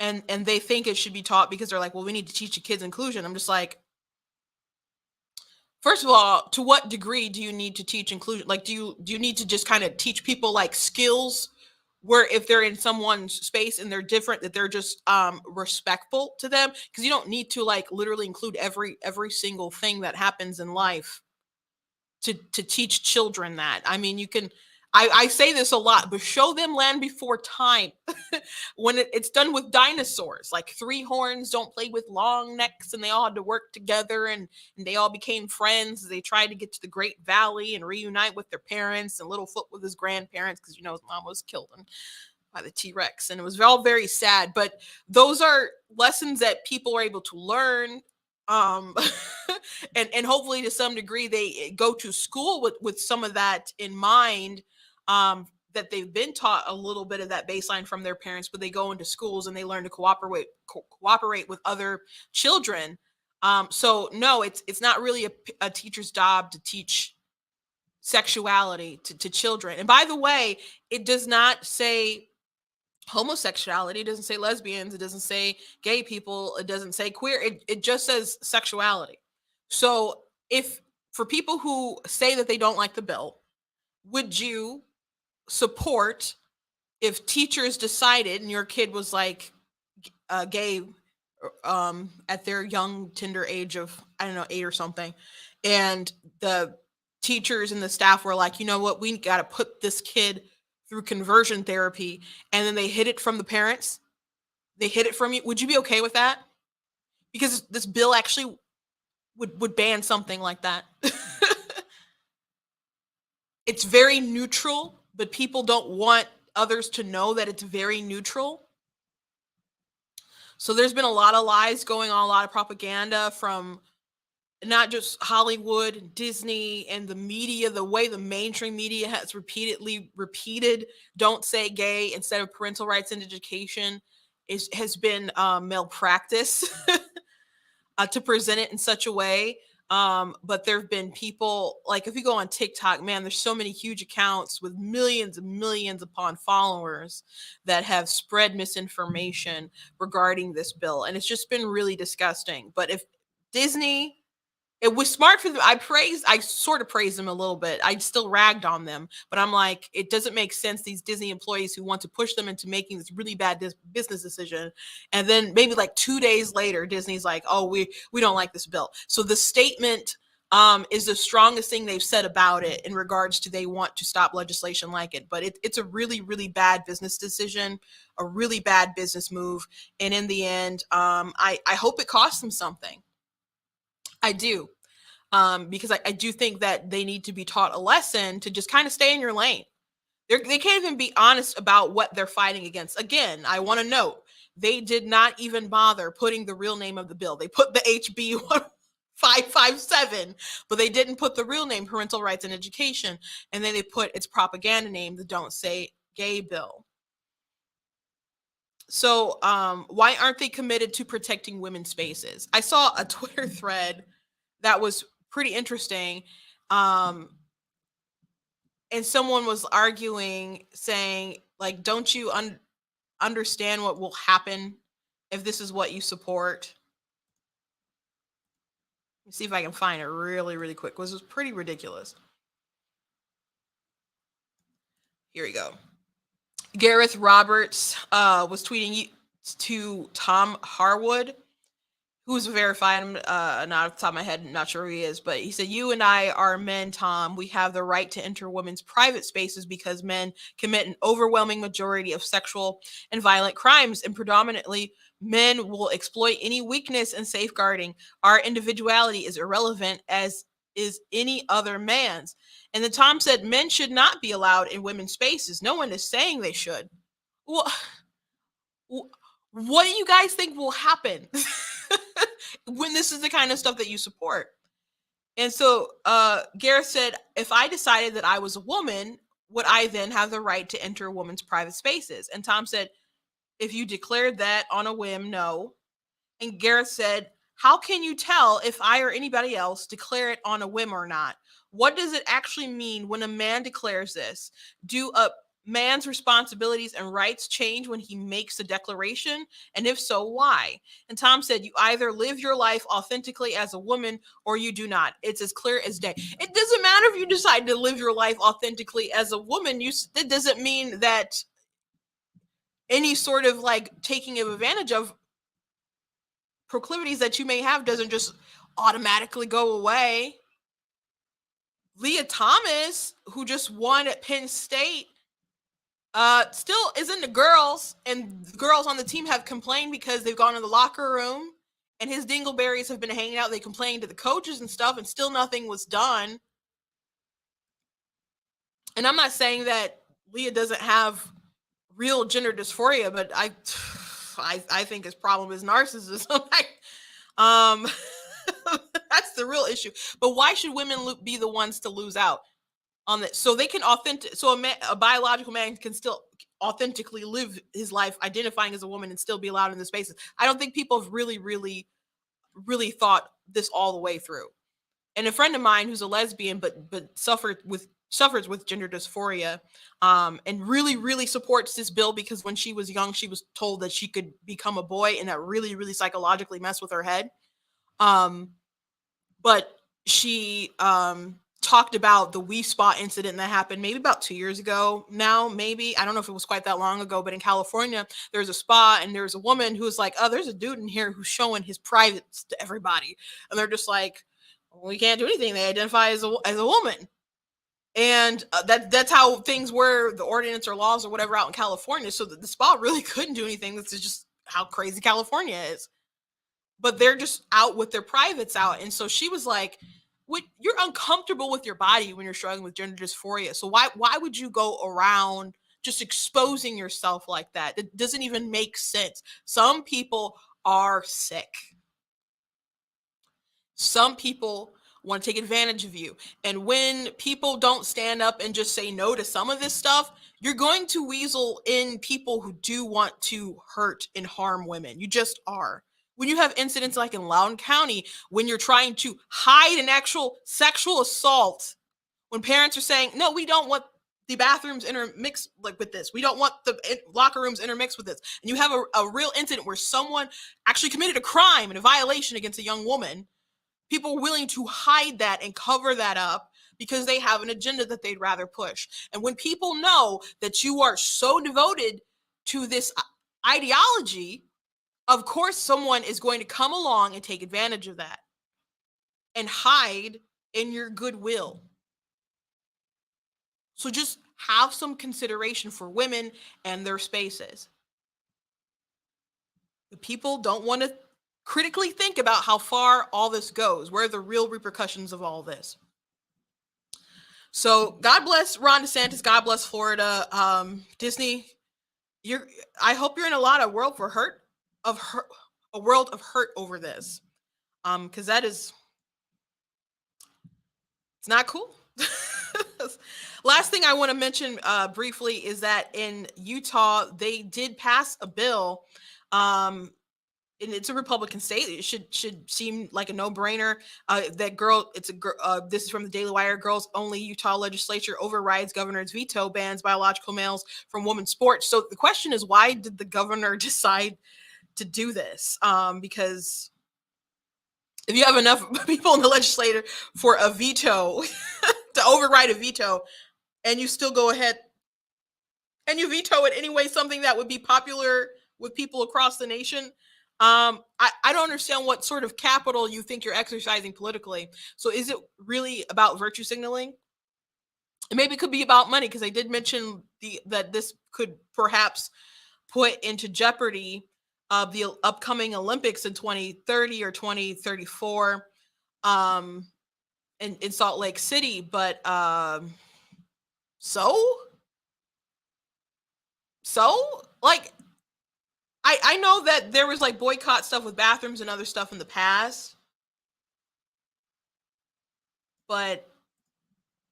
And they think it should be taught because they're like, well, we need to teach the kids inclusion. I'm just like, first of all, to what degree do you need to teach inclusion? Like, do you need to just kind of teach people like skills where if they're in someone's space and they're different, that they're just respectful to them? Because you don't need to like literally include every single thing that happens in life to teach children that. I mean, you can, I say this a lot, but show them Land Before Time. When it's done with dinosaurs, like three horns don't play with long necks, and they all had to work together, and they all became friends as they tried to get to the Great Valley and reunite with their parents, and Littlefoot with his grandparents, because his mom was killed by the T-Rex, and it was all very sad. But those are lessons that people are able to learn, um and hopefully to some degree they go to school with some of that in mind, that they've been taught a little bit of that baseline from their parents, but they go into schools and they learn to cooperate with other children. So no, it's not really a teacher's job to teach sexuality to children. And by the way, it does not say homosexuality, it doesn't say lesbians, it doesn't say gay people, it doesn't say queer, it just says sexuality. So if, for people who say that they don't like the bill, would you support if teachers decided and your kid was like gay at their young tender age of, I don't know, 8 or something, and the teachers and the staff were like, you know what, we got to put this kid through conversion therapy, and then they hid it from the parents, they hid it from you, would you be okay with that? Because this bill actually would ban something like that. It's very neutral, but people don't want others to know that it's very neutral. So there's been a lot of lies going on, a lot of propaganda from not just Hollywood and Disney and the media, the way the mainstream media has repeatedly repeated "don't say gay" instead of parental rights and education has been malpractice to present it in such a way. But there have been people, like if you go on TikTok, man, there's so many huge accounts with millions and millions upon followers that have spread misinformation regarding this bill. And it's just been really disgusting. But if Disney, it was smart for them. I sort of praised them a little bit. I still ragged on them, but I'm like, it doesn't make sense. These Disney employees who want to push them into making this really bad business decision. And then maybe like 2 days later, Disney's like, oh, we don't like this bill. So the statement is the strongest thing they've said about it in regards to they want to stop legislation like it. But it's a really, really bad business decision, a really bad business move. And in the end, I hope it costs them something. I do. Because I do think that they need to be taught a lesson to just kind of stay in your lane. They can't even be honest about what they're fighting against. Again, I want to note, they did not even bother putting the real name of the bill. They put the HB 1557, but they didn't put the real name, Parental Rights and Education. And then they put its propaganda name, the Don't Say Gay bill. So why aren't they committed to protecting women's spaces? I saw a Twitter thread that was pretty interesting. And someone was arguing, saying, like, don't you understand what will happen if this is what you support? Let me see if I can find it really, really quick. This was pretty ridiculous. Here we go. Gareth Roberts was tweeting to Tom Harwood, who's verified. I'm not off the top of my head, not sure who he is, but he said, you and I are men, Tom. We have the right to enter women's private spaces because men commit an overwhelming majority of sexual and violent crimes, and predominantly men will exploit any weakness in safeguarding. Our individuality is irrelevant as is any other man's. And then Tom said men should not be allowed in women's spaces. No one is saying they should. Well, what do you guys think will happen when this is the kind of stuff that you support? And so Gareth said, if I decided that I was a woman, would I then have the right to enter a woman's private spaces? And Tom said, if you declared that on a whim, no. And Gareth said, how can you tell if I or anybody else declare it on a whim or not? What does it actually mean when a man declares this? Do a man's responsibilities and rights change when he makes a declaration? And if so, why? And Tom said, you either live your life authentically as a woman or you do not. It's as clear as day. It doesn't matter if you decide to live your life authentically as a woman. That doesn't mean that any sort of like taking advantage of proclivities that you may have doesn't just automatically go away. Leah Thomas, who just won at Penn State, still is in the girls, and the girls on the team have complained because they've gone in the locker room and his dingleberries have been hanging out. They complained to the coaches and stuff, and still nothing was done. And I'm not saying that Leah doesn't have real gender dysphoria, but I think his problem is narcissism. That's the real issue. But why should women be the ones to lose out on that? So they can a biological man can still authentically live his life identifying as a woman and still be allowed in the spaces. I don't think people have really, really, really thought this all the way through. And a friend of mine who's a lesbian but suffers with gender dysphoria, and really, really supports this bill because when she was young, she was told that she could become a boy, and that really, really psychologically messed with her head. But she talked about the Wee Spot incident that happened maybe about 2 years ago now, maybe. I don't know if it was quite that long ago, but in California, there was a spa and there was a woman who was like, oh, there's a dude in here who's showing his privates to everybody. And they're just like, well, we can't do anything. They identify as a woman. And that's how things were, the ordinance or laws or whatever out in California. So the spa really couldn't do anything. This is just how crazy California is. But they're just out with their privates out. And so she was like, you're uncomfortable with your body when you're struggling with gender dysphoria. So why would you go around just exposing yourself like that? It doesn't even make sense. Some people are sick. Some people want to take advantage of you. And when people don't stand up and just say no to some of this stuff, you're going to weasel in people who do want to hurt and harm women. You just are. When you have incidents like in Loudoun County, when you're trying to hide an actual sexual assault, when parents are saying, no, we don't want the bathrooms intermixed like with this. We don't want the locker rooms intermixed with this. And you have a real incident where someone actually committed a crime and a violation against a young woman. People are willing to hide that and cover that up because they have an agenda that they'd rather push. And when people know that you are so devoted to this ideology, of course, someone is going to come along and take advantage of that and hide in your goodwill. So just have some consideration for women and their spaces. The people don't want to critically think about how far all this goes. Where are the real repercussions of all this? So God bless Ron DeSantis. God bless Florida. Disney, I hope you're in a lot of world of hurt over this. Because it's not cool. Last thing I want to mention briefly is that in Utah, they did pass a bill, and it's a Republican state. It should seem like a no-brainer. This is from the Daily Wire. Girls Only Utah legislature overrides governor's veto, bans biological males from women's sports. So the question is, why did the governor decide to do this? Because if you have enough people in the legislature for a veto, to override a veto, and you still go ahead and you veto it anyway, something that would be popular with people across the nation, I don't understand what sort of capital you think you're exercising politically. So is it really about virtue signaling? And maybe it could be about money, because I did mention that this could perhaps put into jeopardy the upcoming Olympics in 2030 or 2034. in Salt Lake City, but so like I know that there was like boycott stuff with bathrooms and other stuff in the past, but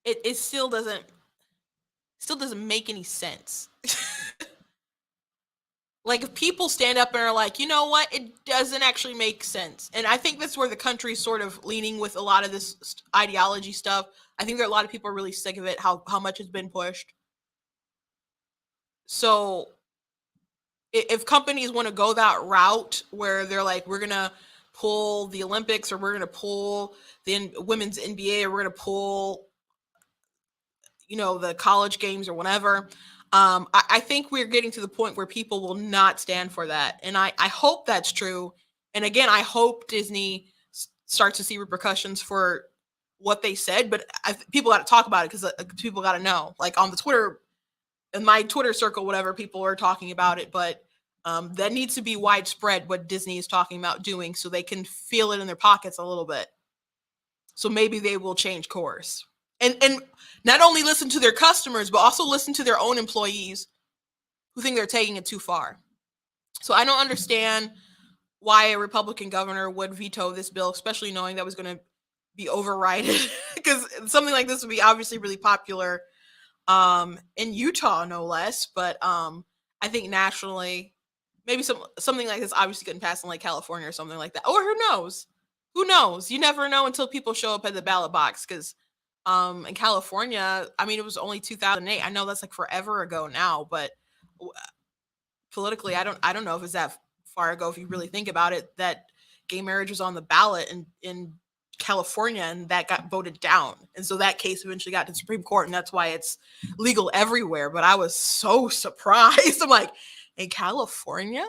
it still doesn't make any sense. Like if people stand up and are like, you know what, it doesn't actually make sense. And I think that's where the country's sort of leaning with a lot of this ideology stuff. I think there are a lot of people are really sick of it, how much has been pushed. So if companies want to go that route where they're like, we're gonna pull the Olympics, or we're gonna pull the women's NBA, or we're gonna pull, the college games or whatever. I think we're getting to the point where people will not stand for that. And I hope that's true. And again, I hope Disney starts to see repercussions for what they said, but people got to talk about it because people got to know. Like on the Twitter, in my Twitter circle, whatever, people are talking about it, but that needs to be widespread what Disney is talking about doing so they can feel it in their pockets a little bit. So maybe they will change course. And not only listen to their customers, but also listen to their own employees who think they're taking it too far. So I don't understand why a Republican governor would veto this bill, especially knowing that was going to be overridden, because something like this would be obviously really popular in Utah, no less. But I think nationally, maybe something like this obviously couldn't pass in like California or something like that. Or who knows? Who knows? You never know until people show up at the ballot box. Because in California, I mean, it was only 2008. I know that's like forever ago now, but politically, I don't know if it's that far ago if you really think about it, that gay marriage was on the ballot in California, and that got voted down. And so that case eventually got to the Supreme Court, and that's why it's legal everywhere. But I was so surprised. I'm like, in California?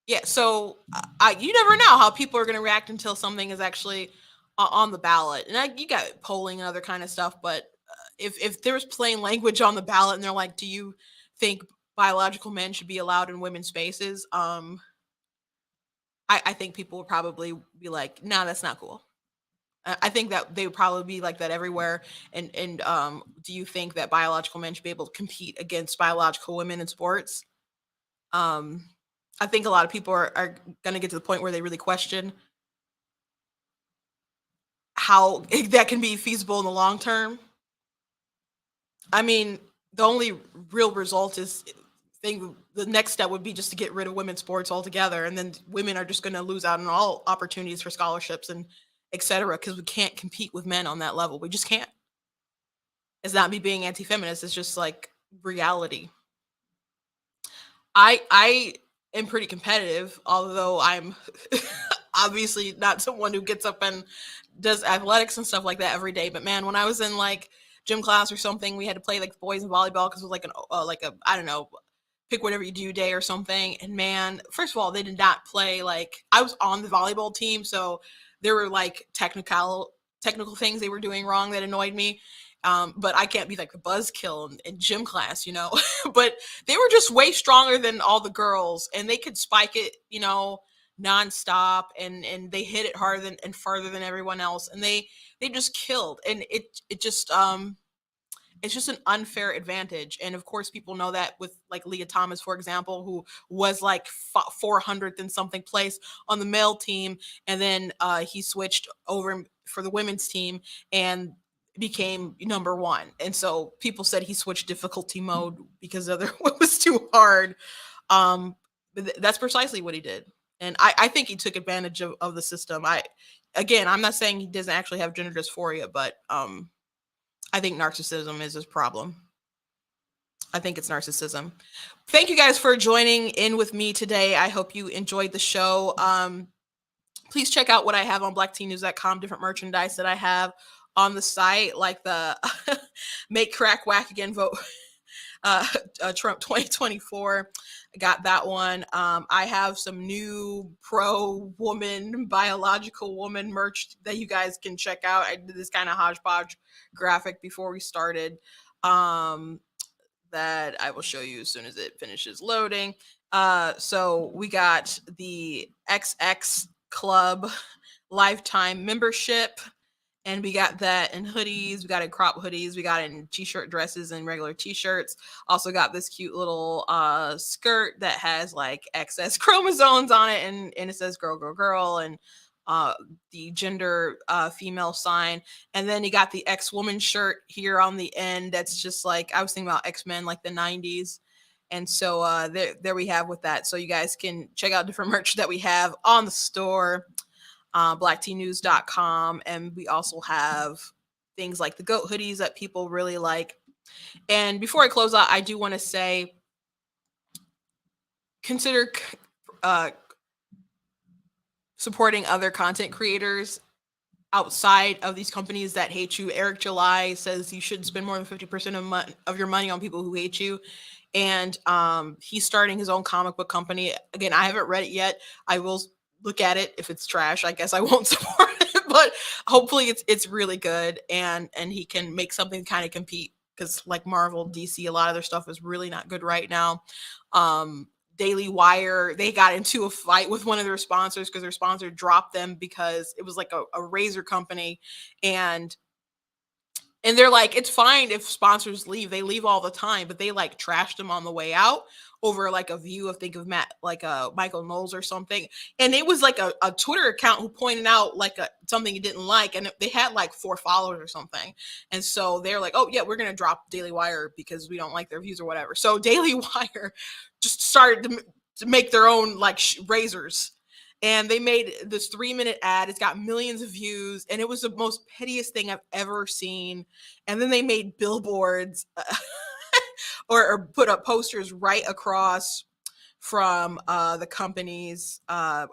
Yeah, so you never know how people are going to react until something is actually on the ballot. And you got polling and other kind of stuff, but if there was plain language on the ballot and they're like, do you think biological men should be allowed in women's spaces? I think people would probably be like, nah, that's not cool. I think that they would probably be like that everywhere. And do you think that biological men should be able to compete against biological women in sports? I think a lot of people are going to get to the point where they really question how that can be feasible in the long term. I mean, the only real result is the next step would be just to get rid of women's sports altogether, and then women are just going to lose out on all opportunities for scholarships and etc. because we can't compete with men on that level. We just can't. It's not me being anti-feminist. It's just like reality. I am pretty competitive, although I'm obviously not someone who gets up and does athletics and stuff like that every day. But man, when I was in like gym class or something, we had to play like boys and volleyball because it was like a I don't know, pick whatever you do day or something. And man, first of all, they did not play like I was on the volleyball team, so there were like technical things they were doing wrong that annoyed me. But I can't be like the buzzkill in gym class, but they were just way stronger than all the girls, and they could spike it, nonstop, and they hit it harder and farther than everyone else, and they just killed, and it just it's just an unfair advantage. And of course, people know that with like Leah Thomas, for example, who was like 400th and something place on the male team, and then he switched over for the women's team and became number one. And so people said he switched difficulty mode because other it was too hard. But that's precisely what he did. And I think he took advantage of the system. I'm not saying he doesn't actually have gender dysphoria, but I think narcissism is his problem. I think it's narcissism. Thank you guys for joining in with me today. I hope you enjoyed the show. Please check out what I have on blackteennews.com, different merchandise that I have on the site, like the Make Crack Whack Again vote, Trump 2024. I got that one. I have some new pro-woman, biological woman merch that you guys can check out. I did this kind of hodgepodge graphic before we started that I will show you as soon as it finishes loading. So we got the XX Club lifetime membership. And we got that in hoodies, we got it in crop hoodies, we got it in t-shirt dresses and regular t-shirts. Also got this cute little skirt that has like excess chromosomes on it, and it says girl, girl, girl, and the gender female sign. And then you got the X-Woman shirt here on the end that's just like, I was thinking about X-Men, like the 90s. And so there we have with that. So you guys can check out different merch that we have on the store, blacktnews.com. And we also have things like the goat hoodies that people really like. And before I close out, I do want to say, consider supporting other content creators outside of these companies that hate you. Eric July says you should spend more than 50% of your money on people who hate you. And he's starting his own comic book company. Again, I haven't read it yet. I will look at it. If it's trash, I guess I won't support it, but hopefully it's really good, and he can make something kind of compete, because like Marvel, DC, a lot of their stuff is really not good right now. Daily Wire, they got into a fight with one of their sponsors because their sponsor dropped them because it was like a razor company, and they're like, it's fine if sponsors leave. They leave all the time, but they like trashed them on the way out over like a view of, think of Matt, like Michael Knowles or something. And it was like a Twitter account who pointed out like something he didn't like, and they had like 4 followers or something. And so they're like, oh yeah, we're going to drop Daily Wire because we don't like their views or whatever. So Daily Wire just started to make their own like razors. And they made this 3-minute ad. It's got millions of views, and it was the most pettiest thing I've ever seen. And then they made billboards or put up posters right across from the company's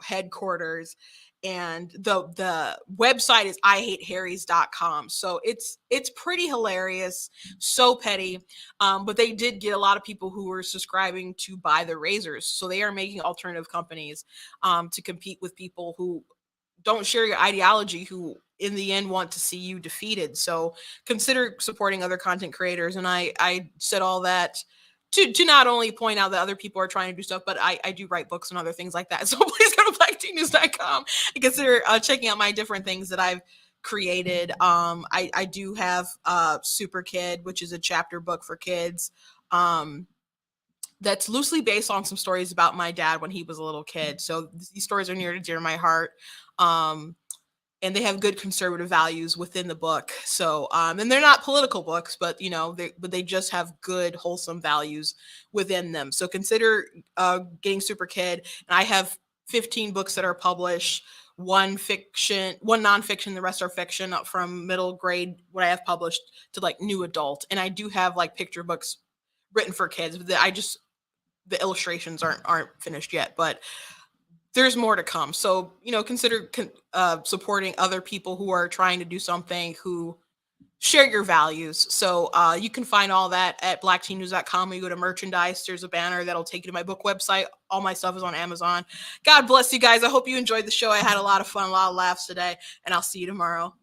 headquarters. And the website is IHateHarrys.com. So it's pretty hilarious, so petty. But they did get a lot of people who were subscribing to buy the razors. So they are making alternative companies to compete with people who don't share your ideology, who in the end want to see you defeated. So consider supporting other content creators. And I said all that to not only point out that other people are trying to do stuff, but I do write books and other things like that. So please go to blacktnews.com and consider checking out my different things that I've created. I do have Super Kid, which is a chapter book for kids. That's loosely based on some stories about my dad when he was a little kid. So these stories are near and dear to my heart. And they have good conservative values within the book. So, and they're not political books, but they just have good, wholesome values within them. So consider getting Super Kid. And I have 15 books that are published, 1 fiction, 1 nonfiction, the rest are fiction, up from middle grade, what I have published, to like new adult. And I do have like picture books written for kids, but the illustrations aren't finished yet, but there's more to come. So, consider supporting other people who are trying to do something, who share your values. So you can find all that at blacktnews.com. When you go to merchandise, there's a banner that'll take you to my book website. All my stuff is on Amazon. God bless you guys. I hope you enjoyed the show. I had a lot of fun, a lot of laughs today, and I'll see you tomorrow.